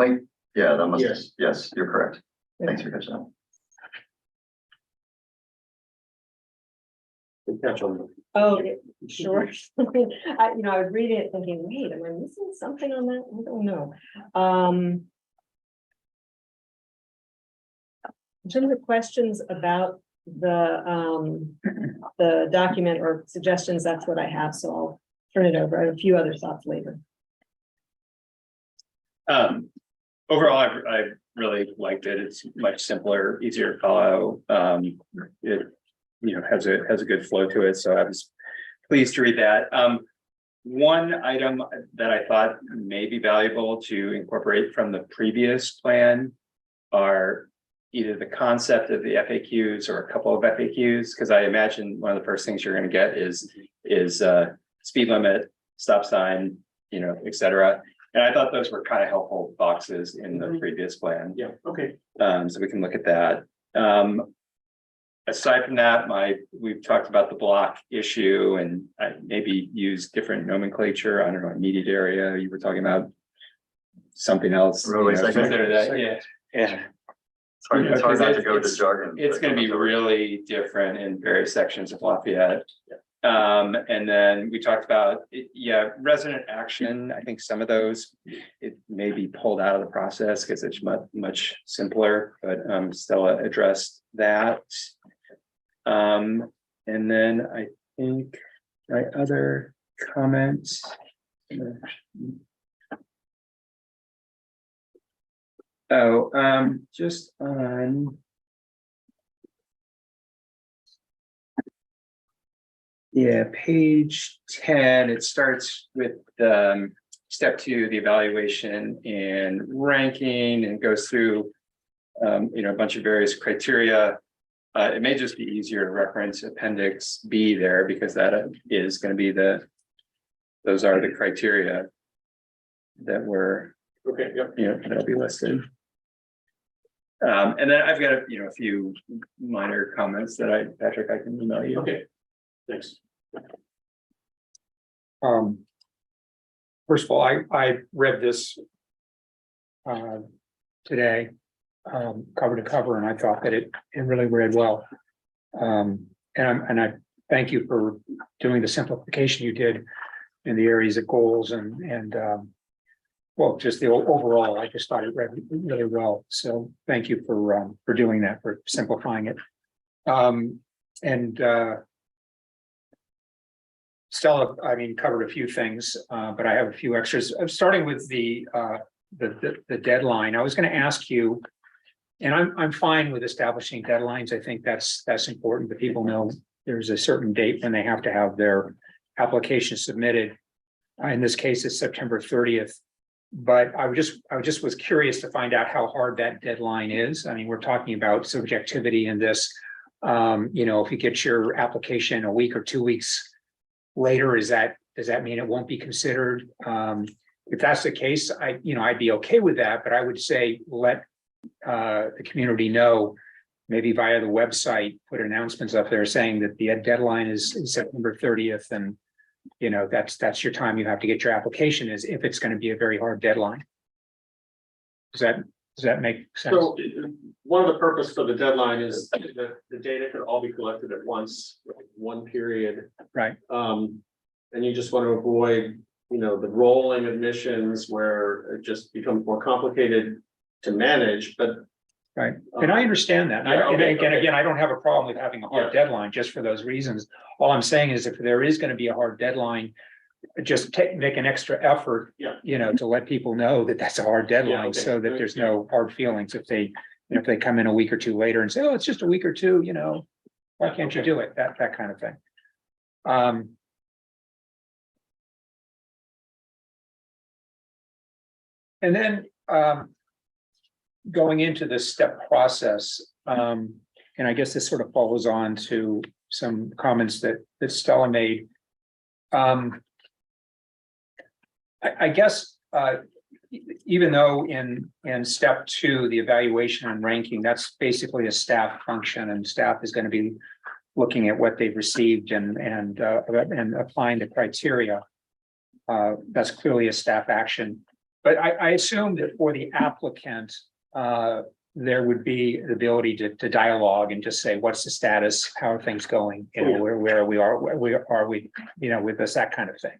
must, Yes. yes, you're correct. Thanks for catching up. Good catch on that. Oh, sure. I was reading it thinking, wait, am I missing something on that? I don't know. In terms of questions about the document or suggestions, that's what I have, so I'll turn it over. I have a few other thoughts later. Overall, I really liked it. It's much simpler, easier to follow. It, has a good flow to it. So I was pleased to read that. One item that I thought may be valuable to incorporate from the previous plan are either the concept of the FAQs or a couple of FAQs, because I imagine one of the first things you're going to get is speed limit, stop sign, et cetera. And I thought those were kind of helpful boxes in the previous plan. Yeah, okay. So we can look at that. Aside from that, we've talked about the block issue and I maybe use different nomenclature. I don't know, immediate area. You were talking about something else. Roadway segment. Consider that, yeah. Yeah, It's hard not to go to jargon. It's going to be really different in various sections of Lafayette. And then we talked about, resident action. I think some of those, it may be pulled out of the process because it's much simpler, but Stella addressed that. And then I think my other comments. Oh, just on. Yeah, page 10, it starts with step 2, the evaluation and ranking, and goes through a bunch of various criteria. It may just be easier to reference appendix B there, because that is going to be those are the criteria that were, Okay, yep. that'll be listed. And then I've got a few minor comments that Patrick, I can email you. Okay, thanks. First of all, I read this today, cover to cover, and I thought that it really read well. And I thank you for doing the simplification you did in the areas of goals and well, just the overall, I just thought it read really well. So thank you for doing that, for simplifying it. Stella, covered a few things, but I have a few extras. I'm starting with the deadline. I was going to ask you, and I'm fine with establishing deadlines. I think that's important that people know there's a certain date when they have to have their application submitted. In this case, it's September 30th. But I just was curious to find out how hard that deadline is. I mean, we're talking about subjectivity in this. If you get your application a week or 2 weeks later, does that mean it won't be considered? If that's the case, I'd be okay with that, but I would say let the community know, maybe via the website, put announcements up there saying that the deadline is September 30th, and that's your time you have to get your application, is if it's going to be a very hard deadline. Does that make sense? So one of the purpose for the deadline is that the data could all be collected at once, one period. Right. And you just want to avoid, the rolling admissions where it just becomes more complicated to manage, but. Right, and I understand that. Yeah, okay, Again, I don't have a problem with having a hard deadline just for those reasons. All I'm saying is if there is going to be a hard deadline, just make an extra effort, to let people know that that's a hard deadline, okay. so that there's no hard feelings if they come in a week or two later and say, oh, it's just a week or two, why can't you do it? That kind of thing. And then going into this step process, and I guess this sort of follows on to some comments that Stella made. I guess even though in step 2, the evaluation and ranking, that's basically a staff function, and staff is going to be looking at what they've received and applying the criteria. That's clearly a staff action. But I assume that for the applicant, there would be the ability to dialogue and just say, what's the status? How are things going? Where we are we, with this, that kind of thing.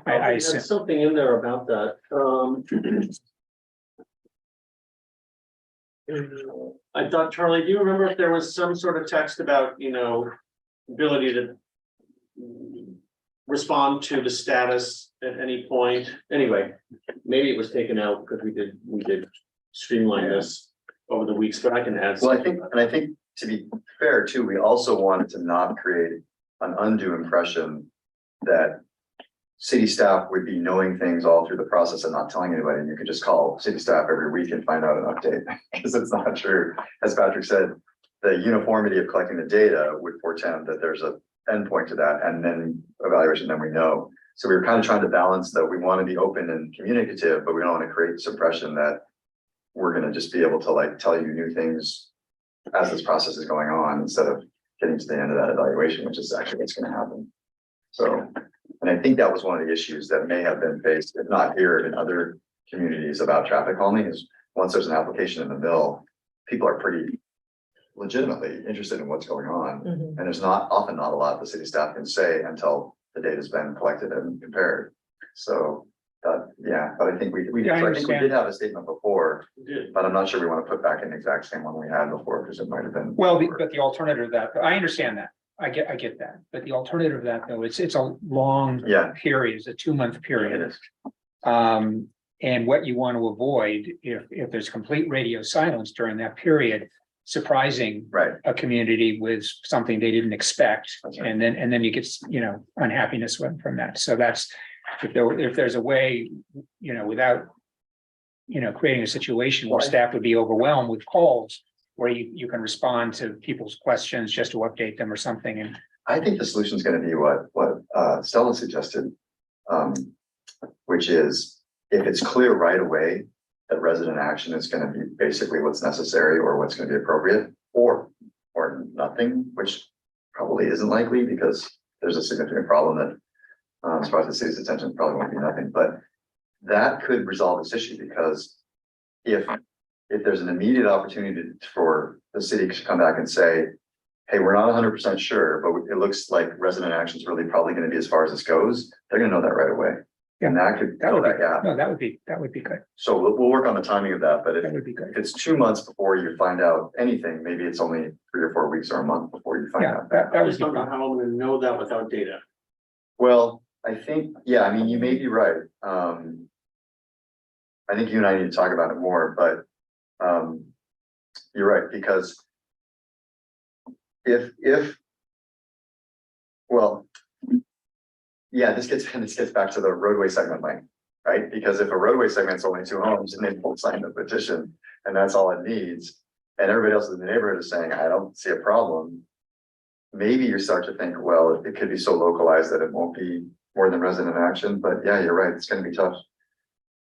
I assume. There's something in there about that. I thought, Charlie, do you remember if there was some sort of text about, ability to respond to the status at any point? Anyway, maybe it was taken out because we did streamline this over the weeks, but I can add. Well, I think to be fair too, we also wanted to not create an undue impression that city staff would be knowing things all through the process and not telling anybody. And you could just call city staff every week and find out an update, because it's not true. As Patrick said, the uniformity of collecting the data would portend that there's an endpoint to that, and then evaluation, then we know. So we were kind of trying to balance that we want to be open and communicative, but we don't want to create this impression that we're going to just be able to tell you new things as this process is going on, instead of getting to the end of that evaluation, which is actually what's going to happen. So, and I think that was one of the issues that may have been faced, if not here, in other communities about traffic calming, is once there's an application in the mill, people are pretty legitimately interested in what's going on. And there's often not a lot the city staff can say until the data's been collected and compared. So but I think we did have a statement before, but I'm not sure we want to put back in the exact same one we had before, because it might have been. Well, but the alternative to that, I understand that. I get that, but the alternative to that, though, it's a long period, it's a 2-month period. It is. And what you want to avoid, if there's complete radio silence during that period, surprising Right, a community with something they didn't expect. That's right. And then you get, unhappiness from that. So that's, if there's a way, without, creating a situation where staff would be overwhelmed with calls, where you can respond to people's questions just to update them or something. And I think the solution is gonna be what Stella suggested. Which is, if it's clear right away that resident action is gonna be basically what's necessary or what's gonna be appropriate, or nothing, which probably isn't likely because there's a significant problem that as far as the city's attention probably won't be nothing, but that could resolve this issue because if there's an immediate opportunity for the city to come back and say, hey, we're not 100% sure, but it looks like resident action is really probably going to be as far as this goes, they're going to know that right away. And that could that fill would that be, gap. no, that would be good. So we'll work on the timing of that, but That if would be good. it's 2 months before you find out anything, maybe it's only 3 or 4 weeks or a month before you find Yeah, out. that I would just be don't know fine. how I'm gonna know that without data. Well, I think, yeah, I mean, you may be right. I think you and I need to talk about it more, but you're right, because well, yeah, this gets back to the roadway segment length, right? Because if a roadway segment's only 2 homes and they won't sign the petition and that's all it needs, and everybody else in the neighborhood is saying, I don't see a problem. Maybe you start to think, well, it could be so localized that it won't be more than resident action, but yeah, you're right, it's gonna be tough.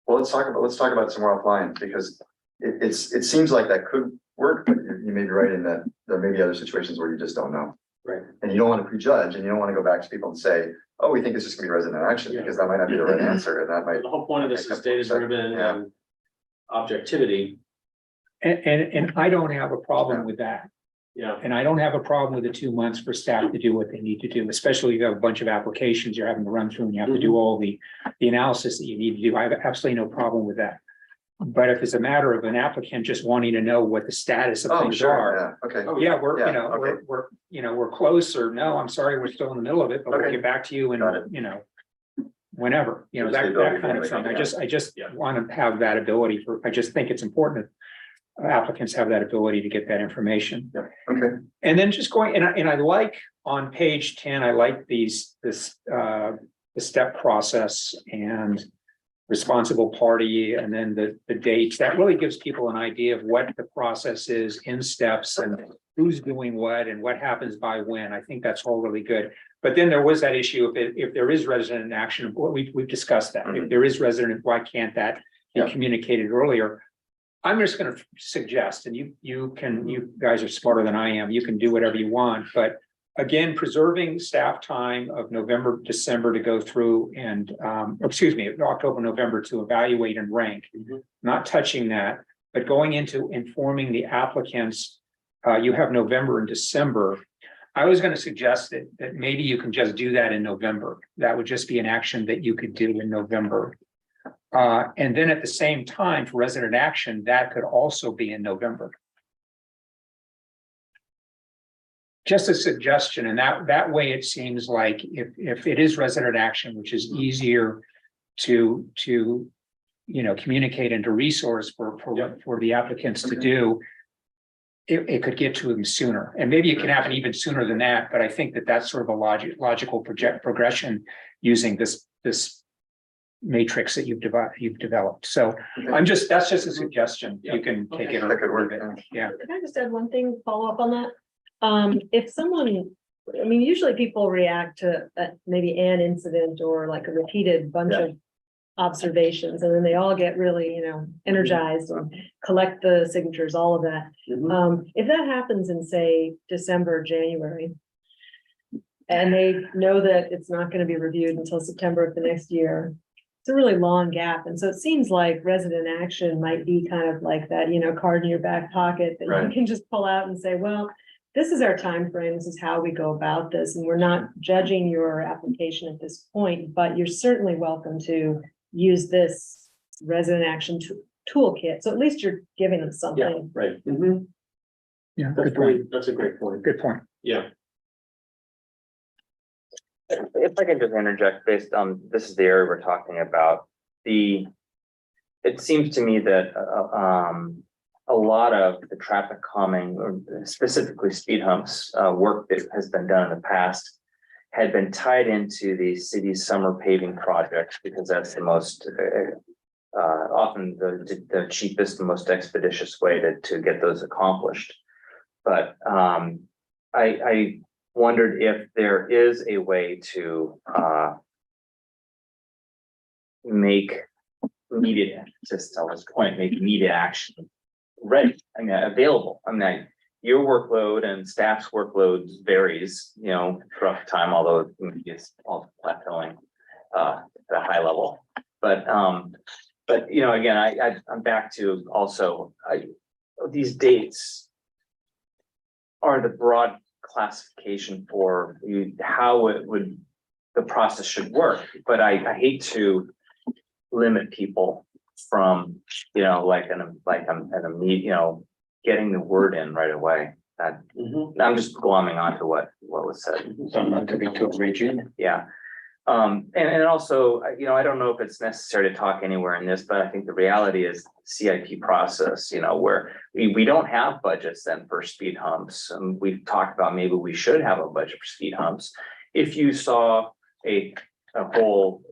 Well, let's talk about it some more offline, because it seems like that could work, but you may be right in that there may be other situations where you just don't know. Right. And you don't want to prejudge, and you don't want to go back to people and say, oh, we think it's just gonna be resident action, Yeah. because that might not be the right answer, and that might. The whole point of this is data driven Yeah. and objectivity. And I don't have a problem with that. Yeah, And I don't have a problem with the 2 months for staff to do what they need to do, especially if you have a bunch of applications you're having to run through and you have to do all the analysis that you need to do. I have absolutely no problem with that. But if it's a matter of an applicant just wanting to know what the status of Oh, things sure, are. yeah, okay. Yeah, we're, Yeah, okay. we're close, or no, I'm sorry, we're still in the middle of it, but we'll Okay. get back to you Got it. and, whenever, Just the that ability kind for of thing. them, I just Yeah. want to have that ability I just think it's important that applicants have that ability to get that information. Okay, And then just going, and I like on page 10, I like the step process and responsible party, and then the dates. That really gives people an idea of what the process is in steps and who's doing what and what happens by when. I think that's all really good. But then there was that issue if there is resident action, we've discussed that. If there is resident, why can't that be Yeah. communicated earlier? I'm just gonna suggest, and you guys are smarter than I am, you can do whatever you want, but again, preserving staff time of November, December to go through and, October, November to evaluate and rank. Mhm. Not touching that, but going into informing the applicants, you have November and December. I was gonna suggest that maybe you can just do that in November. That would just be an action that you could do in November. And then at the same time, for resident action, that could also be in November. Just a suggestion, and that way it seems like if it is resident action, which is easier to communicate into resource for the applicants to do, it could get to them sooner, and maybe it can happen even sooner than that. But I think that's sort of a logical progression using this matrix that you've developed. So that's just a suggestion. You can take it or that could work. leave it. Yeah. Can I just add one thing, follow up on that? If someone, I mean, usually people react to maybe an incident or like a repeated bunch Yeah. of observations, and then they all get really, energized and collect the signatures, all of that. Mhm. If that happens in, say, December, January, and they know that it's not going to be reviewed until September of the next year, it's a really long gap. And so it seems like resident action might be kind of like that, card in your back pocket that you Right. can just pull out and say, well, this is our time frame. This is how we go about this. And we're not judging your application at this point, but you're certainly welcome to use this resident action toolkit. So at least you're giving them Yeah, something. right. Mhm. Yeah, That's good point. that's a great point. Good point. Yeah. If I can just interject based on, this is the area we're talking about, the it seems to me that, a lot of the traffic calming, or specifically speed humps, work that has been done in the past had been tied into the city's summer paving project, because that's the most, often the cheapest and most expeditious way to get those accomplished. But, I wondered if there is a way to, make immediate, to Stella's point, make immediate action ready, I mean, available. I mean, your workload and staff's workload varies, throughout the time, although it's all plateauing at a high level. But again, I'm back to also, these dates are the broad classification for how the process should work, but I hate to limit people from, getting the word in right away. I'm just glomming onto what was said. So not to be too rigid. Yeah. And also, I don't know if it's necessary to talk anywhere in this, but I think the reality is CIP process, where we don't have budgets then for speed humps. And we've talked about maybe we should have a budget for speed humps. If you saw a whole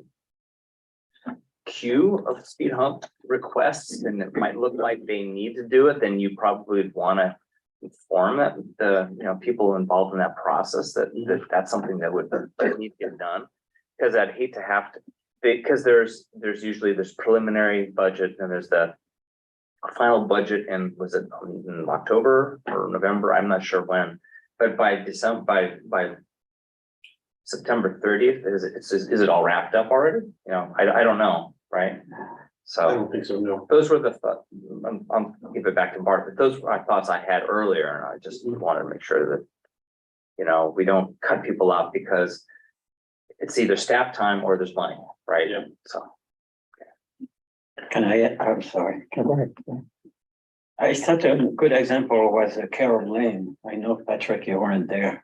queue of speed hump requests and it might look like they need to do it, then you probably would want to inform the people involved in that process that that's something that need to get done. Because I'd hate to have to, because there's usually this preliminary budget and there's the final budget, and was it in October or November? I'm not sure when, but by December, by September 30th, is it all wrapped up already? I don't know, right? I So don't think so, no. those were the thoughts. I'll give it back to Bart, but those were thoughts I had earlier, and I just wanted to make sure that we don't cut people out because it's either staff time or there's money, right? Yeah. So. I'm sorry. I thought a good example was Carroll Lane. I know, Patrick, you weren't there,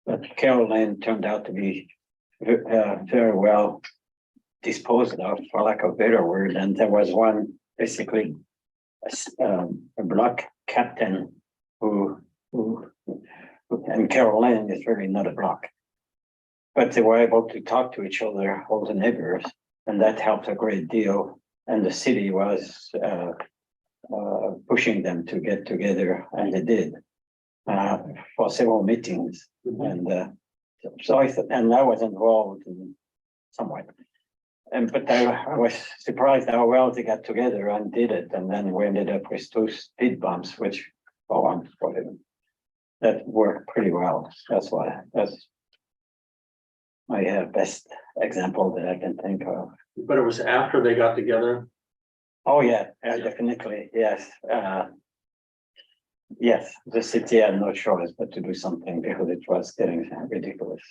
but Carroll Lane turned out to be very well disposed of, for lack of a better word. And there was one, basically, a block captain who and Carroll Lane is really not a block. But they were able to talk to each other, all the neighbors, and that helped a great deal. And the city was pushing them to get together, and they did for several meetings. And so I was involved in somewhat. But I was surprised how well they got together and did it. And then we ended up with 2 speed bumps, which that worked pretty well. That's my best example that I can think of. But it was after they got together. Oh, yeah, definitely, yes. Yes, the city had no choice but to do something because it was getting ridiculous.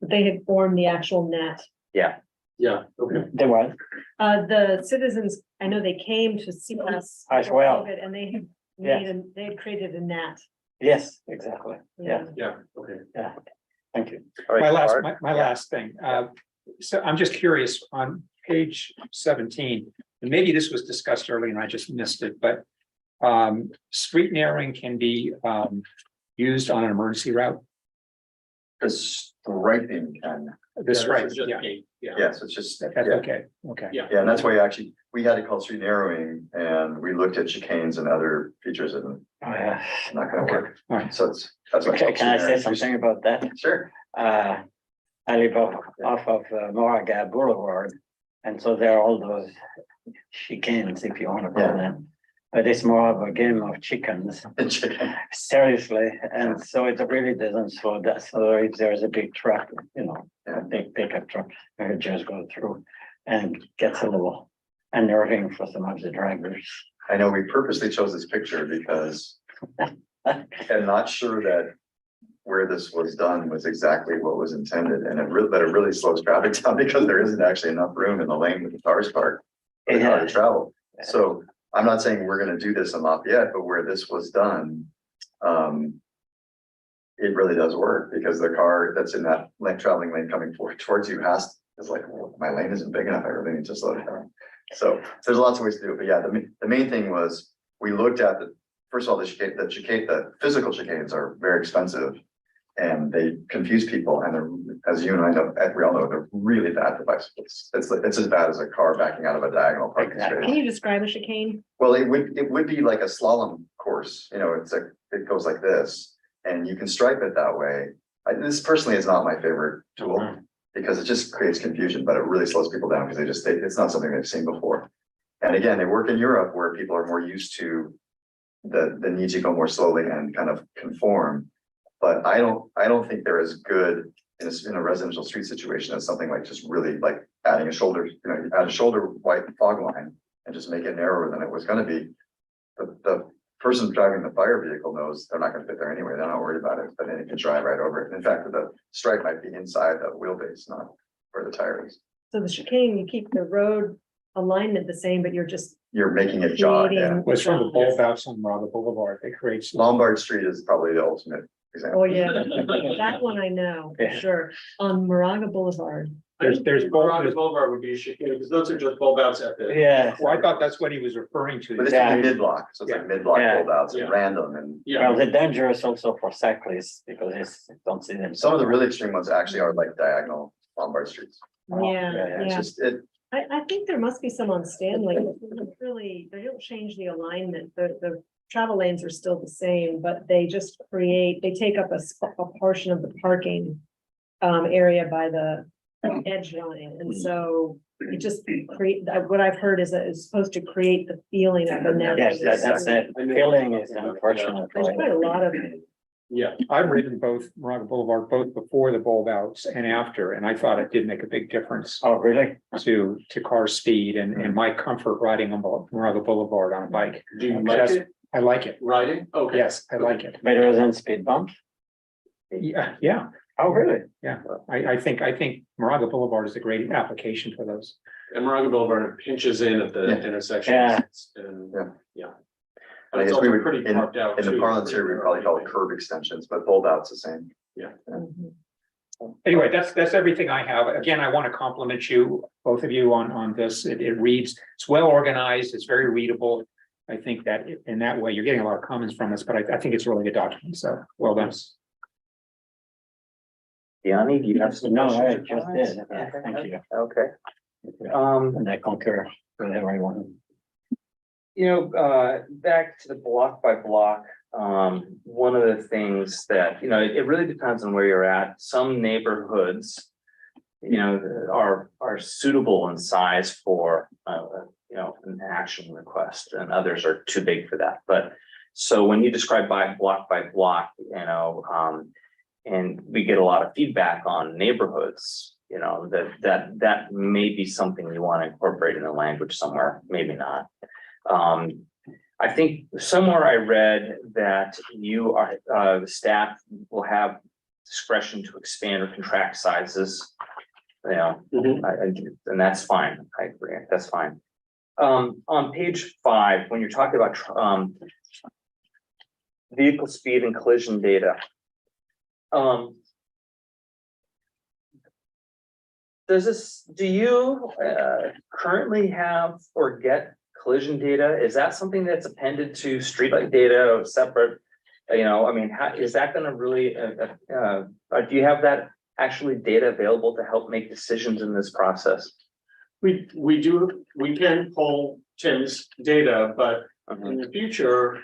They had formed the actual net. Yeah, Yeah, okay. There was, The citizens, I know they came to see us. As well. And they had Yes. they had created a net. yes, exactly, yeah, Yeah, okay. thank you. all right, Bart. My last thing, so I'm just curious, on page 17, and maybe this was discussed earlier and I just missed it, but. Street narrowing can be used on an emergency route. Because the right thing can, This right, yeah, yes, it's just, that's yeah, okay, okay. Yeah. and that's why actually, we had to call street narrowing and we looked at chicanes and other features and it's not gonna work. All right. So that's why. Okay, can I say something about that? Sure. I live off of Moraga Boulevard, and so there are all those chicanes, if you want to call Yeah. them. But it's more of a game of chickens, Chicken. seriously, and so it really doesn't slow down. So if there's a big truck, a big pickup truck, it just go through and gets a little unnerving for some of the drivers. I know we purposely chose this picture because I'm not sure that where this was done was exactly what was intended, and it really slows traffic down because there isn't actually enough room in the lane with the cars parked for the car to travel. So I'm not saying we're gonna do this in Lafayette, but where this was done, it really does work because the car that's in that traveling lane coming forward towards you is like, well, my lane isn't big enough. I really need to slow down. So there's lots of ways to do it, but yeah, the main thing was, we looked at first of all, the physical chicanes are very expensive. And they confuse people, and they're, as you and I know, we all know, they're really bad for bicycles. It's as bad as a car backing out of a diagonal parking Exactly. Can space. you describe a chicane? Well, it would be like a slalom course, you know, it goes like this, and you can stripe it that way. This personally is not my favorite tool, because it just creates confusion, but it really slows people down, because it's not something they've seen before. And again, they work in Europe where people are more used to the need to go more slowly and kind of conform. But I don't think they're as good in a residential street situation as something like just really like adding a shoulder, add a shoulder white fog line and just make it narrower than it was gonna be. The person driving the fire vehicle knows they're not gonna fit there anyway. They're not worried about it, but then it can drive right over it. In fact, the stripe might be inside the wheelbase, not where the tire is. So the chicane, you keep the road alignment the same, but you're just You're making it jog, yeah. creating. Was from the bulb outs on Moraga Boulevard, they create. Lombard Street is probably the ultimate example. Oh, yeah, that one I know, for Yeah. sure. On Moraga Boulevard. There's Moraga bulb, Boulevard would be chicane, because those are just bulb outs at the. Yeah, well, I thought that's what he was referring to. But it's Yeah. mid-block, so it's like mid-block Yeah. holdouts Yeah. and random, and Yeah, well, they're dangerous also for cyclists because don't see them. some of the really extreme ones actually are like diagonal Lombard streets. Yeah, It's yeah. just, I think there must be some on Stanley. It's really, they don't change the alignment. The travel lanes are still the same, but they just they take up a portion of the parking area by the edge line. And so it just what I've heard is that it's supposed to create the feeling of a narrow. Yes, that's it. Feeling is unfortunate. There's quite a lot of, yeah, I've ridden both Moraga Boulevard, both before the bulb outs and after, and I thought it did make a big difference Oh, really? to car speed and my comfort riding on Moraga Boulevard on a bike. do you like Just- it, I like it. riding? Okay. Yes, I like it. Better than speed bumps? Yeah, Oh, really? I think Moraga Boulevard is a great application for those. And Moraga Boulevard pinches in at the Yeah. intersection. Yeah. And, Yeah. yeah. I But it's guess we also would, pretty parked out. in the too. parlance here, we probably call it curb extensions, but bulb out's the same. Anyway, that's everything I have. Again, I want to compliment you, both of you on this. It reads, it's well organized, it's very readable. I think that in that way, you're getting a lot of comments from us, but I think it's a really good document. So well done. Yanni, do you have some? No, I questions? just did. Thank you. Okay, And I concur with everyone. back to the block by block, one of the things that, it really depends on where you're at. Some neighborhoods, are suitable in size for, an action request, and others are too big for that. But so when you describe by block, and we get a lot of feedback on neighborhoods, that may be something you want to incorporate in the language somewhere, maybe not. I think somewhere I read that the staff will have discretion to expand or contract sizes. Mhm. And that's fine. I agree. That's fine. On page 5, when you're talking about vehicle speed and collision data. Do you currently have or get collision data? Is that something that's appended to streetlight data or separate? How is that gonna really, do you have that actually data available to help make decisions in this process? We can pull Tim's data, but in the future,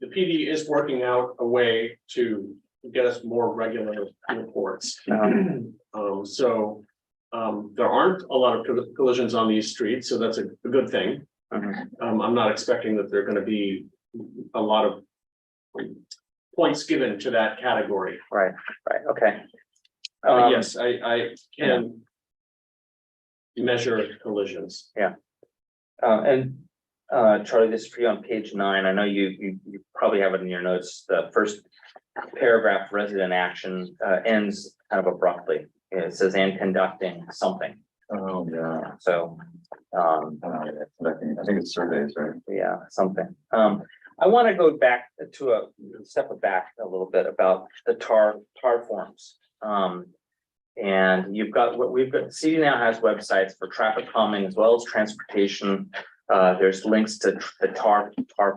the PD is working out a way to get us more regular reports. There aren't a lot of collisions on these streets, so that's a good thing. I'm not expecting that there are gonna be a lot of points given to that category. Right, okay. But yes, I can measure collisions. Charlie, this is for you on page 9. I know you probably have it in your notes. The first paragraph, resident action, ends kind of abruptly. It says and conducting something. Oh, yeah. So, I think it's surveys, right? yeah, something. I want to go back to step back a little bit about the tar forms. And you've got what we've got, city now has websites for traffic calming as well as transportation. There's links to the tar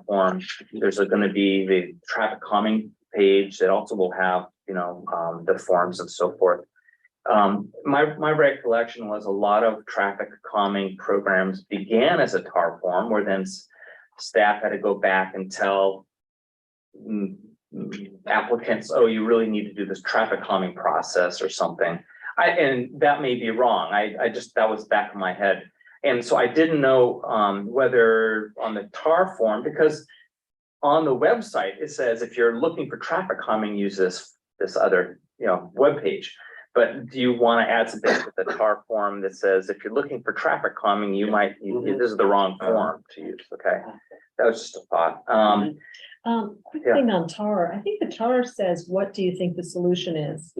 form. There's gonna be the traffic calming page that also will have, the forms and so forth. My recollection was a lot of traffic calming programs began as a tar form, where then staff had to go back and tell applicants, oh, you really need to do this traffic calming process or something. And that may be wrong. I just, that was back in my head. And so I didn't know whether on the tar form, because on the website, it says if you're looking for traffic calming, use this other, webpage. But do you want to add something with the tar form that says if you're looking for traffic calming, this is the wrong form to use, okay? That was just a thought. Quick Yeah. thing on tar, I think the tar says, what do you think the solution is?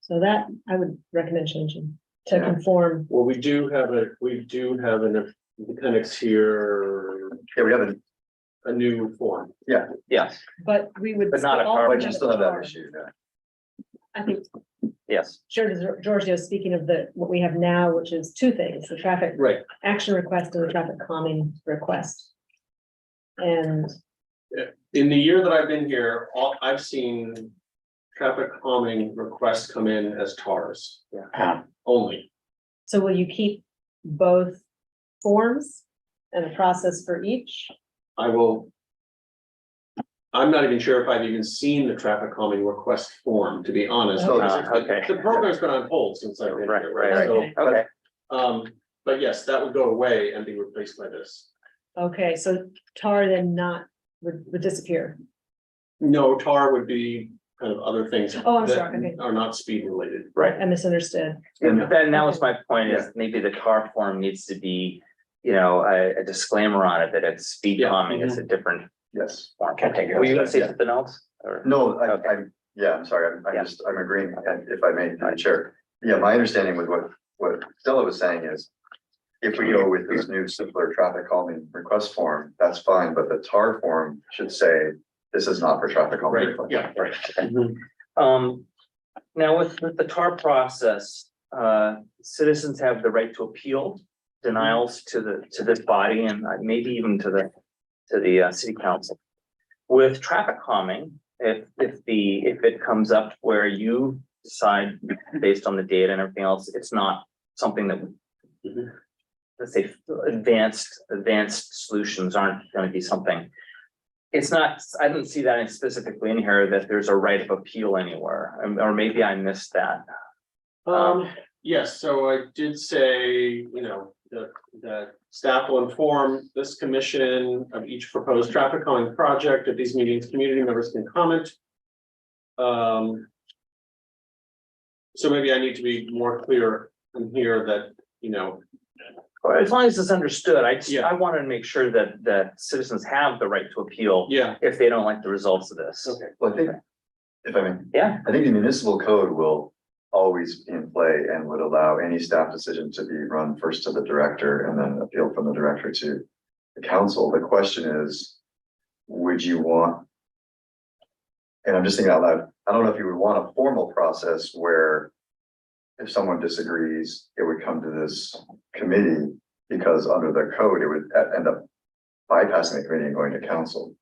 So that I would recommend changing to Yeah. conform. Well, we do have an appendix here, Yeah, we have a new form. Yes, But we would. But not a all tar, but have you a still have that tar. issue, yeah. I think, yes. Giorgio, speaking of what we have now, which is two things, the traffic Right. action request and the traffic calming request. And In the year that I've been here, I've seen traffic calming requests come in as TARs only. so will you keep both forms and a process for each? I'm not even sure if I've even seen the traffic calming request form, to be honest. Okay. The program's been on hold since I've been here, right? Right. So, Okay, but yes, that would go away and be replaced by this. Okay, so tar then would disappear. No, TAR would be kind of other things. Oh, I'm that sorry, okay. Are not speed related. right. I misunderstood. And then that was my point, is maybe the tar form needs to be, a disclaimer on it that it's speed Yeah. calming is a different Yes. form. Category. Were you gonna say Yeah. something else? Or- No, Okay. I'm sorry, Yeah. I'm agreeing, and if I may, Chair. Yeah, my understanding with what Stella was saying is, if we go with this new simpler traffic calming request form, that's fine, but the tar form should say, this is not for traffic calming. Right, request. yeah, right. Now with the tar process, citizens have the right to appeal denials to this body and maybe even to the city council. With traffic calming, if it comes up where you decide based on the data and everything else, it's not something that Mhm. let's say advanced solutions aren't going to be something. It's not, I didn't see that specifically in here that there's a right of appeal anywhere, or maybe I missed that. Yes, so I did say, that staff will inform this commission of each proposed traffic calming project. At these meetings, community members can comment. So maybe I need to be more clear in here that, As long as it's understood, Yeah. I wanted to make sure that citizens have the right to appeal yeah, if they don't like the results of this. okay. Well, I think, if I may, Yeah, I think the municipal code will always be in play and would allow any staff decision to be run first to the director and then appealed from the director to the council. The question is, would you want? And I'm just thinking out loud, I don't know if you would want a formal process where if someone disagrees, it would come to this committee, because under the code, it would end up bypassing the committee and going to council.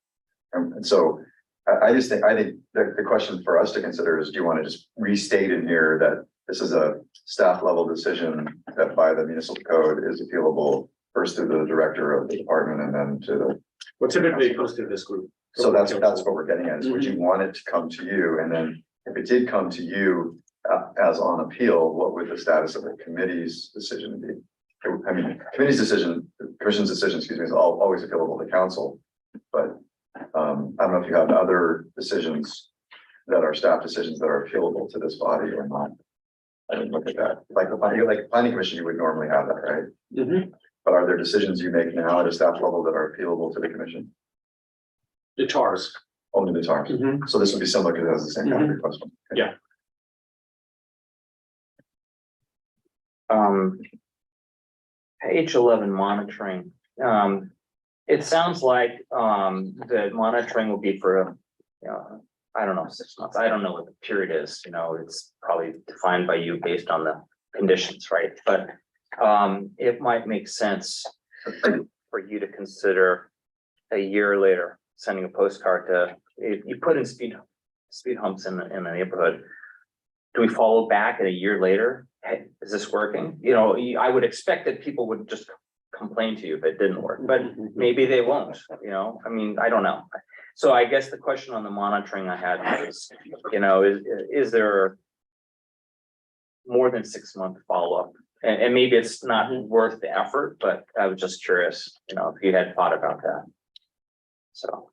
And so I think the question for us to consider is, do you want to just restate in here that this is a staff level decision that by the municipal code is appealable first to the director of the department and then to the. Well, typically it goes to this group. So that's what we're getting at, is would you want it to come to you? And then if it did come to you as on appeal, what would the status of the committee's decision be? I mean, commission's decision, excuse me, is always appealable to council. But I don't know if you have other decisions that are staff decisions that are appealable to this body or not. I didn't look at that. Like the planning commission, you would normally have that, right? Mhm. But are there decisions you make now at a staff level that are appealable to the commission? The TARs. Only the TARs. Mhm. So this would be similar because it has the same kind of request. Yeah. Page 11 monitoring. It sounds like the monitoring will be for I don't know, 6 months. I don't know what the period is, it's probably defined by you based on the conditions, right? But it might make sense for you to consider a year later, sending a postcard to, if you put in speed humps in the neighborhood. Do we follow back at a year later? Hey, is this working? I would expect that people would just complain to you if it didn't work, but maybe they won't, I don't know. So I guess the question on the monitoring I had was, is there more than 6 month follow-up? And maybe it's not worth the effort, but I was just curious, if you had thought about that. So,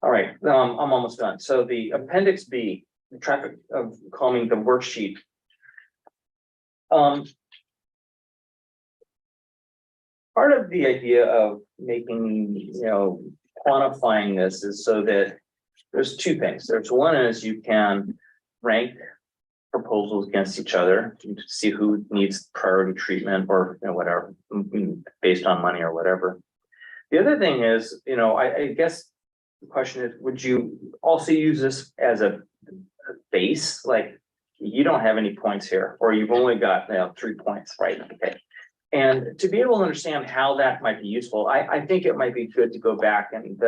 all right, I'm almost done. So the appendix B, the traffic of calming, the worksheet. Part of the idea of making, quantifying this is so that there's two things. There's one is you can rank proposals against each other to see who needs priority treatment or whatever, based on money or whatever. The other thing is, I guess the question is, would you also use this as a base? Like, you don't have any points here, or you've only got 3 points, right? Okay. And to be able to understand how that might be useful, I think it might be good to go back and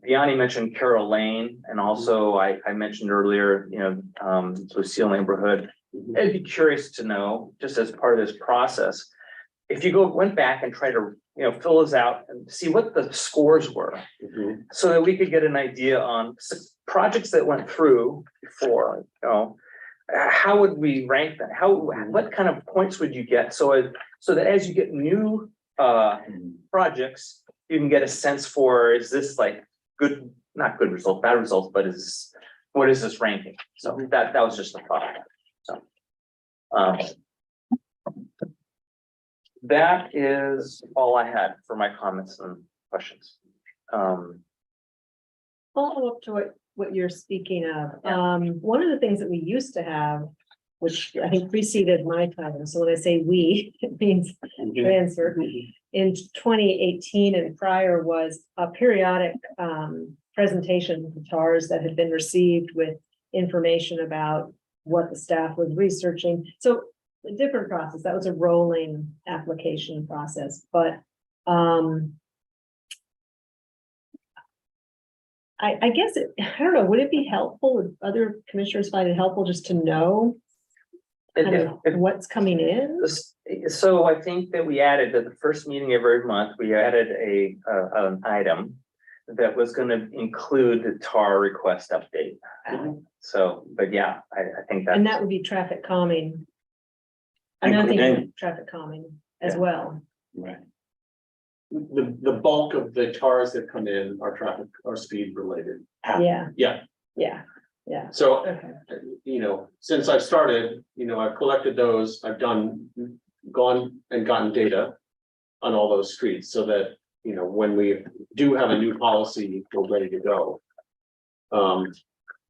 Vianney mentioned Carroll Lane, and also I mentioned earlier, Lucille neighborhood. I'd be curious to know, just as part of this process, if you went back and try to, fill this out and see what the scores were, so that we could get an idea on projects that went through before, how would we rank them? What kind of points would you get? So that as you get new projects, you can get a sense for, is this like good, not good results, bad results, but what is this ranking? So that was just a thought. So that is all I had for my comments and questions. Follow up to what you're speaking of. One of the things that we used to have, which I think preceded my time, so when I say we, it means transfer, in 2018 and prior, was a periodic presentation of the TARs that had been received with information about what the staff was researching. So a different process. That was a rolling application process, but I guess I don't know, would it be helpful, would other commissioners find it helpful just to know kind of what's coming in? So I think that we added at the first meeting of every month, we added an item that was going to include the TAR request update. So, but yeah, I think that. And that would be traffic calming. And I think traffic calming as well. Right. The bulk of the TARs that come in are traffic or speed related. Yeah. Yeah. Yeah. Yeah. So, Okay. since I've started, I've collected those, I've gone and gotten data on all those streets so that, when we do have a new policy, we're ready to go.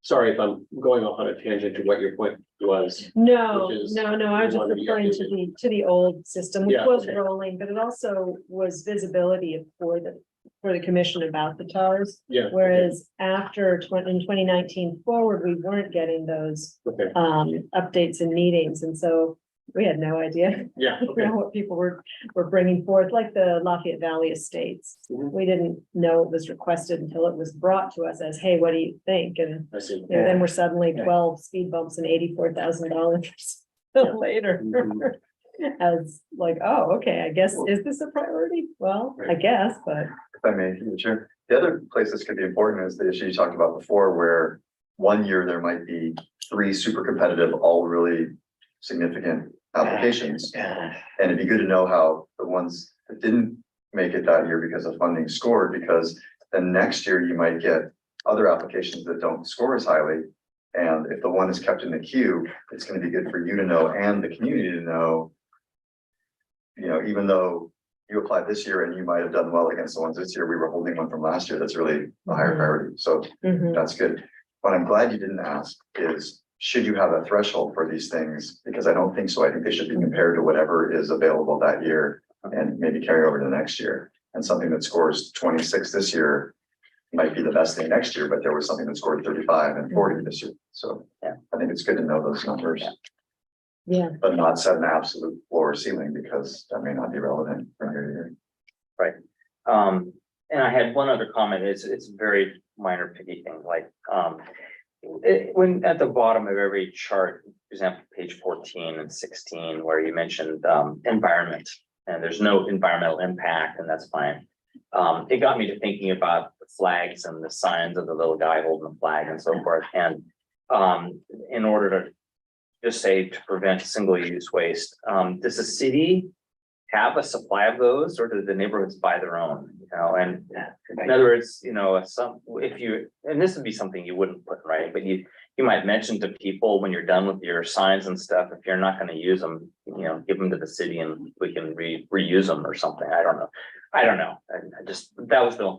Sorry if I'm going off on a tangent to what your point was. No, Which is- no, I was just wanted to be referring to the old system, which Yeah, was okay. rolling, but it also was visibility for the commission about the TARs. Yeah. Whereas after in 2019 forward, we weren't getting those Okay, updates and meetings, and so we had no idea yeah, okay. what people were bringing forth, like the Lafayette Valley Estates. Mhm. We didn't know it was requested until it was brought to us as, hey, what do you think? And I see. then we're suddenly Yeah. 12 speed bumps and $84,000 later. Mhm. As like, oh, okay, I guess, is this a priority? Well, I guess, but If I may, through the chair, the other place this could be important is the issue you talked about before, where one year there might be 3 super competitive, all really significant applications. Yeah. And it'd be good to know how the ones that didn't make it that year because of funding scored, because then next year you might get other applications that don't score as highly. And if the one is kept in the queue, it's going to be good for you to know and the community to know, even though you applied this year and you might have done well against the ones this year, we were holding one from last year that's really a higher Mhm. priority. So mhm. that's good. What I'm glad you didn't ask is, should you have a threshold for these things? Because I don't think so. I think they should be compared to whatever is available that year and maybe carry over to the next year. And something that scores 26 this year might be the best thing next year, but there was something that scored 35 and 40 this year. So Yeah. I think it's good to know those numbers, Yeah, but not set an absolute floor or ceiling because that may not be relevant from year to year. And I had one other comment, it's a very minor picky thing, like, when at the bottom of every chart, for example, page 14 and 16, where you mentioned, environment, and there's no environmental impact, and that's fine. It got me to thinking about the flags and the signs of the little guy holding the flag and so forth, and, in order to just say to prevent single-use waste, does the city have a supply of those, or do the neighborhoods buy their own, you know, and in other words, you know, if you, and this would be something you wouldn't put right, but you might mention to people when you're done with your signs and stuff, if you're not gonna use them, you know, give them to the city and we can reuse them or something, I don't know. I just, that was the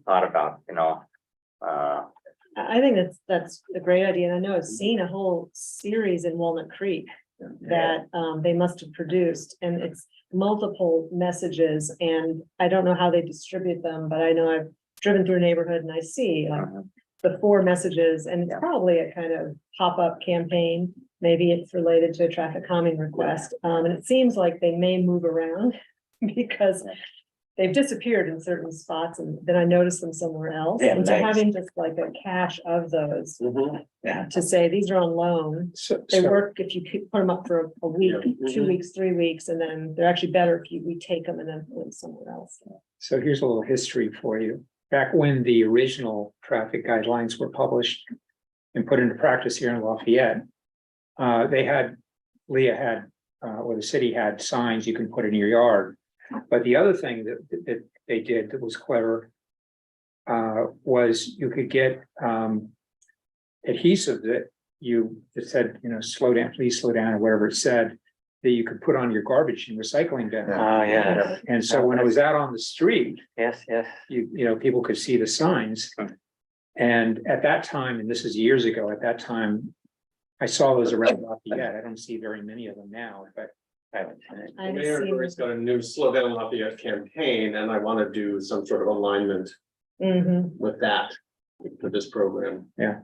thought about, you know, I think that's a great idea. And I know I've seen a whole series in Walnut Creek that they must have produced, and it's multiple messages, and I don't know how they distribute them, but I know I've driven through a neighborhood and I see like the 4 messages, and it's Yeah. probably a kind of pop-up campaign. Maybe it's related to a traffic calming request, and it seems like they may move around because they've disappeared in certain spots, and then I noticed them somewhere else. Yeah, And so nice. having just like a cache of those Yeah. to say, these are on loan. So, They work if you put them up for a week, Yeah. 2 weeks, 3 weeks, and then they're actually better if we take them and then put them somewhere else. so here's a little history for you. Back when the original traffic guidelines were published and put into practice here in Lafayette, Leah had, or the city had signs you can put in your yard. But the other thing that they did that was clever was you could get adhesive that said, you know, slow down, please slow down, or whatever it said, that you could put on your garbage and recycling bin. Oh, yeah, And so when it was out on the street, yes, you know, people could see the signs. And at that time, and this is years ago, at that time, I saw those around Lafayette. I don't see very many of them now, but I The haven't Mayor seen. has got a new Slow Down Lafayette campaign, and I want to do some sort of alignment Mhm, with that for this program. mhm,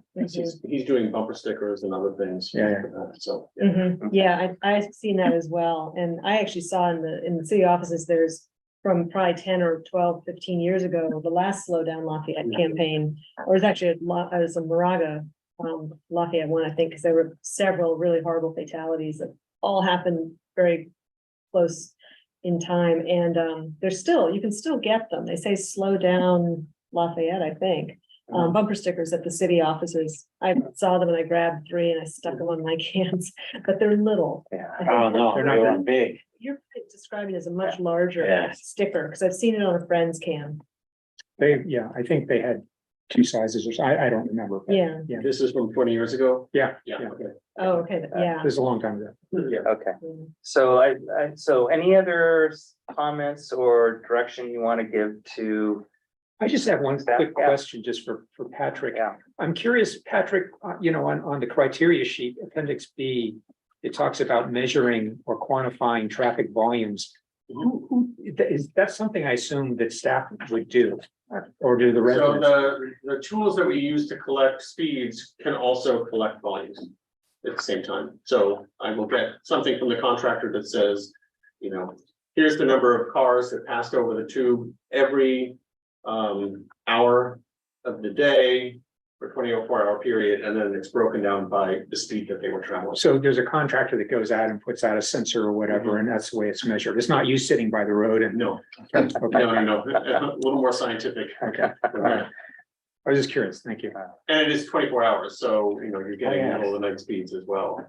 He's doing bumper stickers and other things. Yeah, So. mhm. Yeah, I've seen that as well. And I actually saw in the city offices, there's from probably 10 or 12, 15 years ago, the last Slow Down Lafayette campaign, or it was actually it was a Moraga Lafayette one, I think, because there were several really horrible fatalities that all happened very close in time. And you can still get them. They say Slow Down Lafayette, I think. Bumper stickers at the city offices. I saw them and I grabbed 3 and I stuck them on my cans, but they're little. yeah. I think oh, no, They're they not were big, You're describing it as a much larger Yes. sticker, because I've seen it on a friend's can. I think they had 2 sizes or so. I don't remember. but Yeah. Yeah, This is from 20 years ago? yeah, Yeah, yeah. okay. Oh, okay, yeah. It was a long time ago. Okay, Mm. so any other comments or direction you want to give to? I just have one Staff, quick yeah. question just for Patrick. Yeah. I'm curious, Patrick, you know, on the criteria sheet, appendix B, it talks about measuring or quantifying traffic volumes. Is that something I assume that staff would do? Or do the So residents? the tools that we use to collect speeds can also collect volumes at the same time. So I will get something from the contractor that says, you know, here's the number of cars that passed over the tube every hour of the day for 24-hour period, and then it's broken down by the speed that they were traveling. So there's a contractor that goes out and puts out a sensor or whatever, and that's the way it's measured. It's not you sitting by the road and. No, Okay. no, a little more scientific. Okay, all right. I was just curious. Thank you. And it is 24 hours, so you know, you're getting Oh, yeah. middle of the night speeds as well.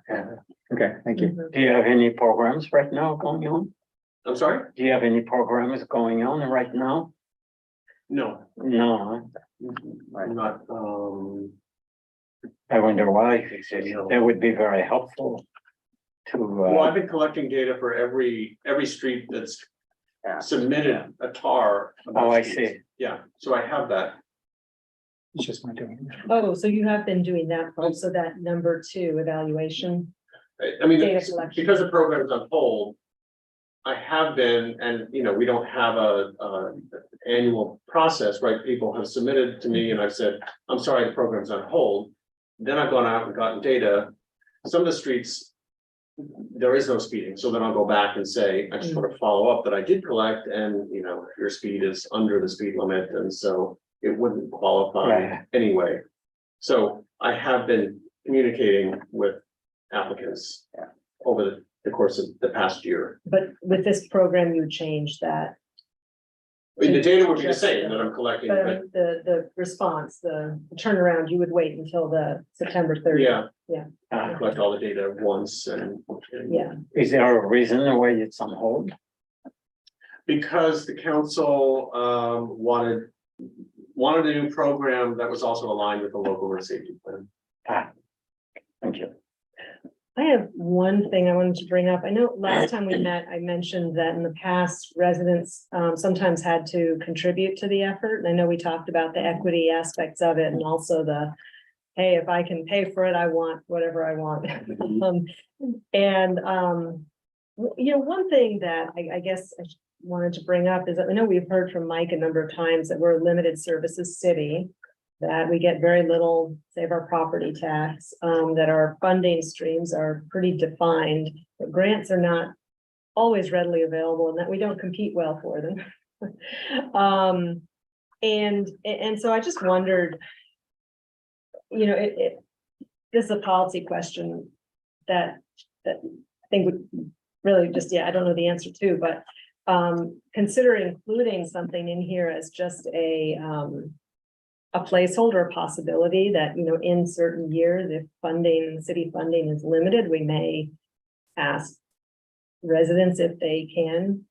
Okay, thank you. Mhm. do you have any programs right now going on? I'm sorry? Do you have any programs going on right now? No, No, I'm not, I wonder why, that would be very helpful to, well, I've been collecting data for every street that's Yeah. submitted a tar. about oh, I speeds. see. Yeah, so I have that. It's just not doing it. Oh, so you have been doing that, also that number 2 evaluation. I mean, Data collection. because the program is on hold, I have been, and you know, we don't have a annual process, right? People have submitted to me and I've said, I'm sorry, the program's on hold. Then I've gone out and gotten data. Some of the streets, there is no speeding, so then I'll go back and say, I just want to follow up that I did collect and, you know, your speed is under the speed limit, and so it wouldn't qualify Right. anyway. So I have been communicating with applicants over the course of the past year. But with this program, you change that. I mean, the data would be the same that I'm collecting, But I but mean, the response, the turnaround, you would wait until the September 30th. yeah, I collect all the data once and. Yeah, Is there a reason why it's on hold? Because the council wanted a new program that was also aligned with the local road safety plan. Thank you. I have one thing I wanted to bring up. I know last time we met, I mentioned that in the past, residents sometimes had to contribute to the effort. And I know we talked about the equity aspects of it and also the, hey, if I can pay for it, I want whatever I want. You know, one thing that I guess I wanted to bring up is that I know we've heard from Mike a number of times that we're a limited services city, that we get very little, save our property tax, that our funding streams are pretty defined, but grants are not always readily available and that we don't compete well for them. And so I just wondered, you know, this is a policy question that I think would really just, I don't know the answer to, but consider including something in here as just a placeholder, a possibility that, you know, in certain years, if funding, city funding is limited, we may ask residents if they can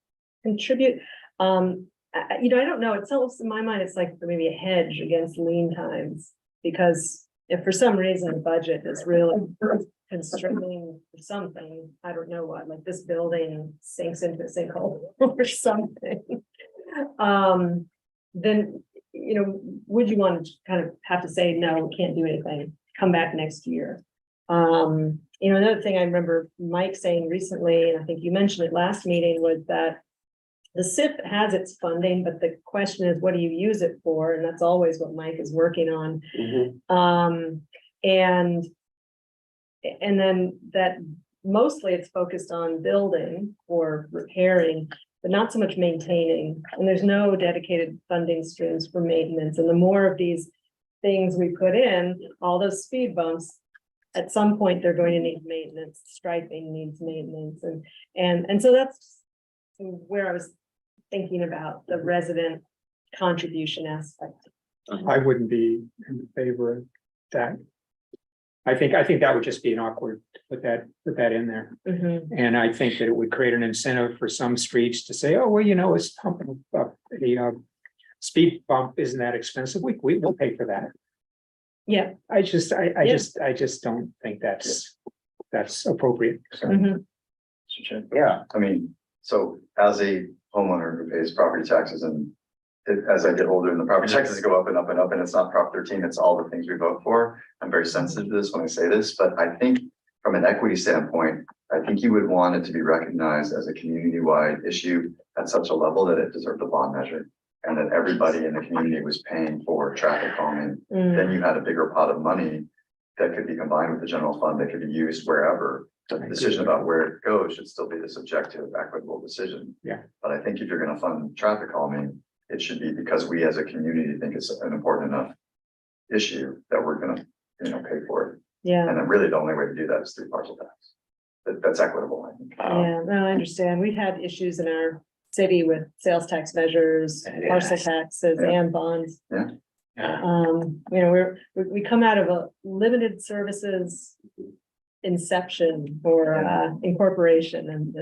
contribute. You know, I don't know, it sounds, in my mind, it's like maybe a hedge against lean times, because if for some reason the budget is really constraining for something, I don't know what, like this building sinks into a sinkhole or something, then, you know, would you want to kind of have to say, no, we can't do anything, come back next year? You know, another thing I remember Mike saying recently, and I think you mentioned it last meeting, was that the SIP has its funding, but the question is, what do you use it for? And that's always what Mike is working on. And then that mostly it's focused on building or repairing, but not so much maintaining. And there's no dedicated funding streams for maintenance. And the more of these things we put in, all those speed bumps, at some point they're going to need maintenance. Striping needs maintenance, and so that's where I was thinking about the resident contribution aspect. I wouldn't be in favor of that. I think that would just be an awkward, put that in there. Mhm. And I think that it would create an incentive for some streets to say, oh, well, you know, it's pumping up, speed bump isn't that expensive. We will pay for that. Yeah. I just don't think that's appropriate. So, Mhm. Yeah, I mean, so as a homeowner who pays property taxes and as I get older and the property taxes go up and up and up, and it's not Prop 13, it's all the things we vote for. I'm very sensitive to this when I say this, but I think from an equity standpoint, I think you would want it to be recognized as a community-wide issue at such a level that it deserved a bond measure. And that everybody in the community was paying for traffic calming. Then you had a bigger pot of money that could be combined with the general fund that could be used wherever. The decision about where it goes should still be the subjective, equitable decision. Yeah. But I think if you're gonna fund traffic calming, it should be because we as a community think it's an important enough issue that we're gonna, pay for it. Yeah, And then really the only way to do that is through parcel tax. That's equitable, I think. yeah, no, I understand. We've had issues in our city with sales tax measures, parcel taxes and bonds. Yeah. You know, we come out of a limited services inception or incorporation, and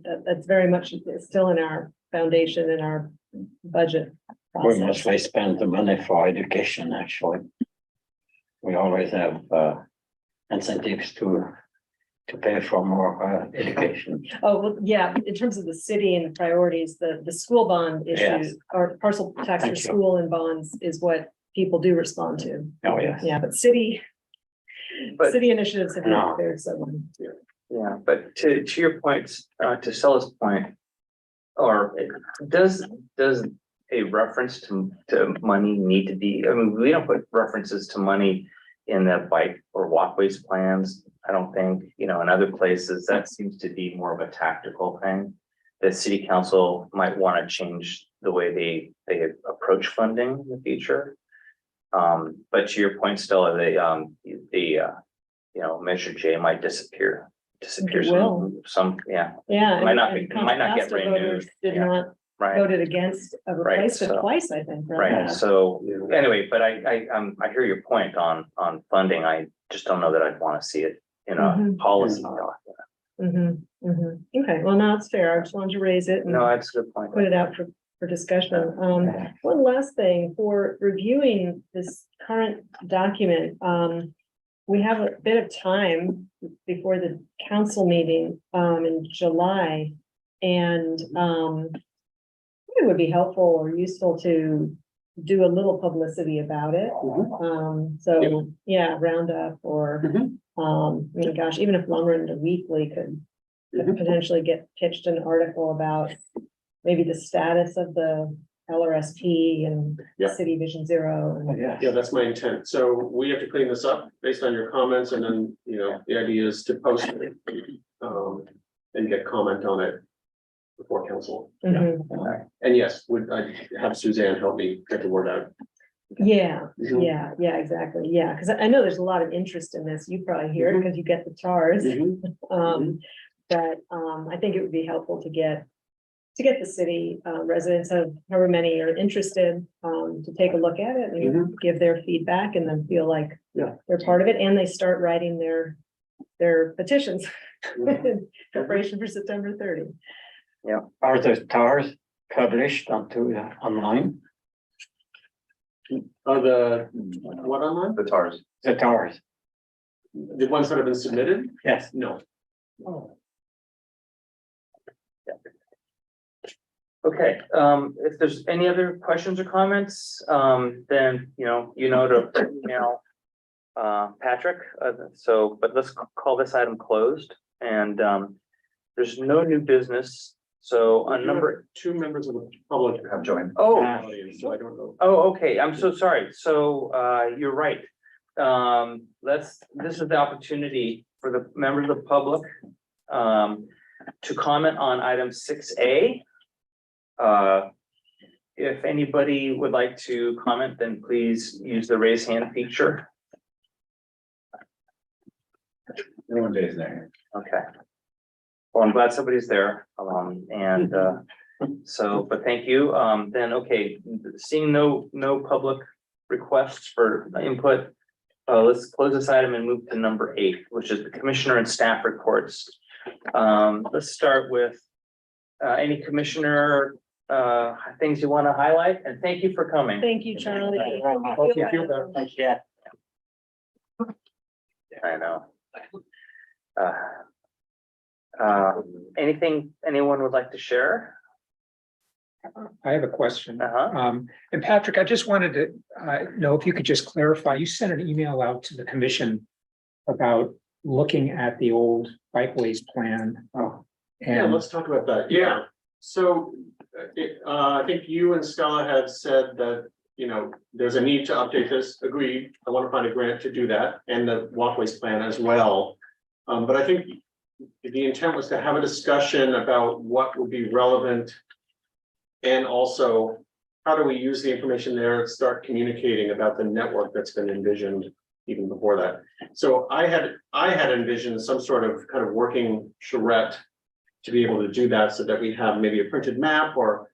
that's very much still in our foundation, in our budget We process. mostly spend the money for education, actually. We always have incentives to pay for more education. Oh, well, yeah, in terms of the city and the priorities, the school bond issue Yes. or parcel tax for Thank you. school and bonds is what people do respond to. Oh, yes. Yeah, but city But- initiatives have No. not fared so well. Yeah, but to your point, to Stella's point, or does a reference to money need to be, I mean, we don't put references to money in the bike or walkways plans. I don't think, you know, in other places, that seems to be more of a tactical thing. The city council might want to change the way they approach funding in the future. But to your point, Stella, you know, Measure J might disappear. It will. Yeah, Yeah. Might not and be- might not get Contra Costa voters renewed, Did yeah. not right. voted against a replacement so- twice, I think, Right, right? so anyway, but I hear your point on funding. I just don't know that I'd want to see it in a Mhm. policy document. Okay, well, no, it's fair. I just wanted to raise it and No, that's a good point. put it out for discussion. One last thing, for reviewing this current document, we have a bit of time before the council meeting, in July. And, it would be helpful or useful to do a little publicity about it. So, yeah, roundup or, I mean, gosh, even if Lumberland Weekly could potentially get pitched an article about maybe the status of the LRSP and Yeah. City Vision Zero. and- Yeah, that's my intent. So we have to clean this up based on your comments and then, you know, the idea is to post it. And get comment on it before council. Mhm. And yes, would I have Suzanne help me get the word out? Yeah, Mhm. yeah, exactly. Yeah, because I know there's a lot of interest in this. You probably hear it because you get the TARs. But I think it would be helpful to get the city residents of however many are interested to take a look at it and give their feedback and then feel like Yeah. they're part of it and they start writing their petitions in preparation for September 30. Are the towers published onto online? Are the, what online? The TARs. The towers, The ones that have been submitted? yes. No. Okay, if there's any other questions or comments, then, you know to email Patrick, so, but let's call this item closed, and there's no new business, so on number, Two members of the public Have joined. oh, audience, so I don't know. okay, I'm so sorry, so you're right. This is the opportunity for the members of the public to comment on item 6A. If anybody would like to comment, then please use the raise hand feature. Anyone Jay's there. Okay. Well, I'm glad somebody's there, so, but thank you, then, okay, seeing no public requests for input. Let's close this item and move to number 8, which is the commissioner and staff reports. Let's start with any commissioner things you want to highlight, and thank you for coming. Thank you, Charlie. Hope you feel better. Thanks, yeah. I know. Anything anyone would like to share? I have a question. Uh-huh. And Patrick, I just wanted to know if you could just clarify, you sent an email out to the commission about looking at the old bikeways plan. Yeah, And let's talk about that. Yeah, so I think you and Stella had said that, you know, there's a need to update this. Agreed. I want to find a grant to do that and the walkways plan as well. But I think the intent was to have a discussion about what would be relevant. And also, how do we use the information there and start communicating about the network that's been envisioned even before that? So I had envisioned some sort of kind of working charrette to be able to do that so that we have maybe a printed map or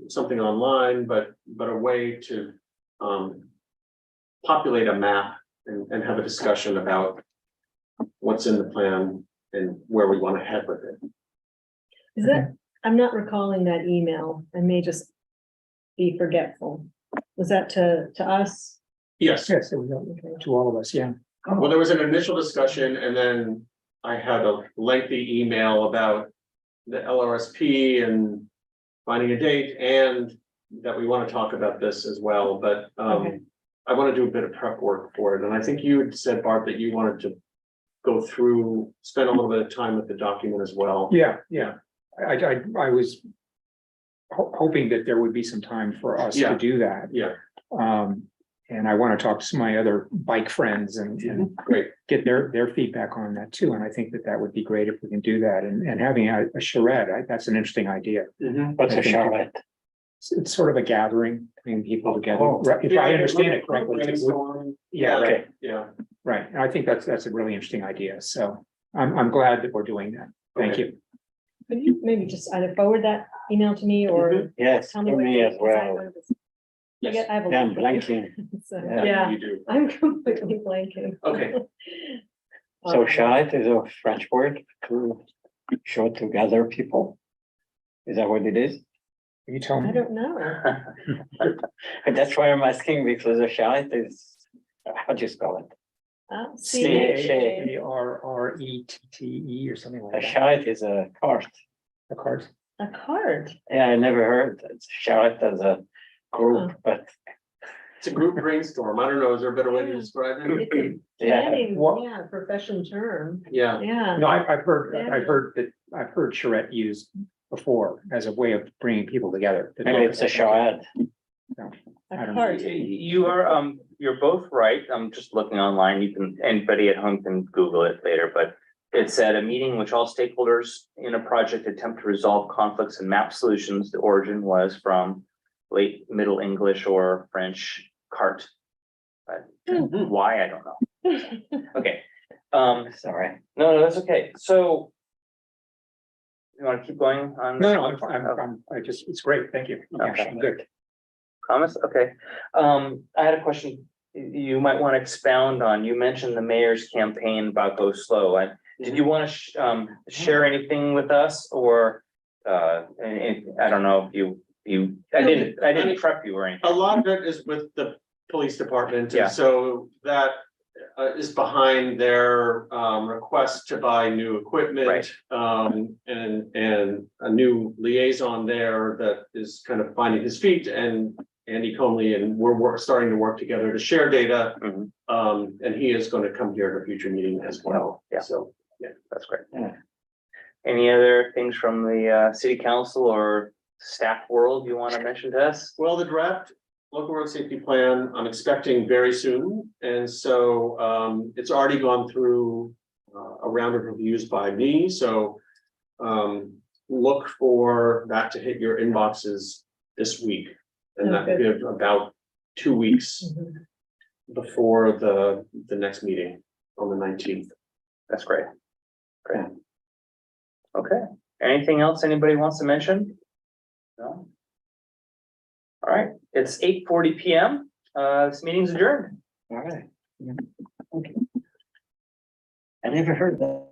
something online, but a way to populate a map and have a discussion about what's in the plan and where we want to head with it. Is that, I'm not recalling that email. I may just be forgetful. Was that to us? Yes, yes, it was to all of us, yeah. well, there was an initial discussion and then I had a lengthy email about the LRSP and finding a date and that we want to talk about this as well, but Okay. I want to do a bit of prep work for it. And I think you had said, Barb, that you wanted to go through, spend a little bit of time with the document as well. Yeah. I was hoping that there would be some time for us Yeah. to do that. Yeah, And I want to talk to some of my other bike friends and great. get their feedback on that too. And I think that would be great if we can do that. And having a charrette, that's an interesting idea. What's I a think- charrette? It's sort of a gathering, bringing people together. Oh. Right, if I understand it correctly. Brainstorm. Yeah, right, Okay, Yeah. right. And I think that's a really interesting idea. So I'm glad that we're doing that. Thank Okay. you. Could you maybe just either forward that email to me or yes, tell for me what me date, as 'cause I well. forget- I have a Yeah, I'm lot. blanking. So, Yeah. Yeah, You do. I'm completely blanking. Okay. So Um, charrette is a French word to show together people? Is that what it is? You tell I me. don't know. That's why I'm asking, because a charrette is, how do you spell it? CHARRETTE or something A like that. charrette is a cart. A card. A card. Yeah, I never heard charrette as a group, but It's a group brainstorm. I don't know, is there a better way to describe it? It's a Yeah. planning, What- yeah, profession term. Yeah, Yeah. No, I've heard charrette used before as a way of bringing people together. maybe it's a charrette. A I don't know. card. You are, you're both right. I'm just looking online. You can, anybody at home can Google it later, but it said a meeting in which all stakeholders in a project attempt to resolve conflicts and map solutions. The origin was from late Middle English or French cart. But why, I don't know. Okay. Sorry. No, that's okay. So you want to keep going on? No, it's great. Thank you. Yeah, Okay. I'm good. Promise? Okay. I had a question you might want to expound on. You mentioned the mayor's campaign about go slow. Did you want to share anything with us or and I don't know if I didn't prep you or anything. a lot of it is with the police department, Yeah. and so that is behind their request to buy new equipment. Right. And a new liaison there that is kind of finding his feet, and Andy Conley, and we're starting to work together to share data. Mhm. And he is going to come here at a future meeting as well. Yeah. So, That's great. Yeah. Any other things from the city council or staff world you want to mention to us? well, the draft local road safety plan, I'm expecting very soon. And so it's already gone through a round of reviews by me, so look for that to hit your inboxes this week. And that will give about 2 weeks Mhm. before the next meeting on the 19th. That's great. Great. Okay, anything else anybody wants to mention? No? All right, it's 8:40 PM. This meeting's adjourned. All right. Okay. I never heard that.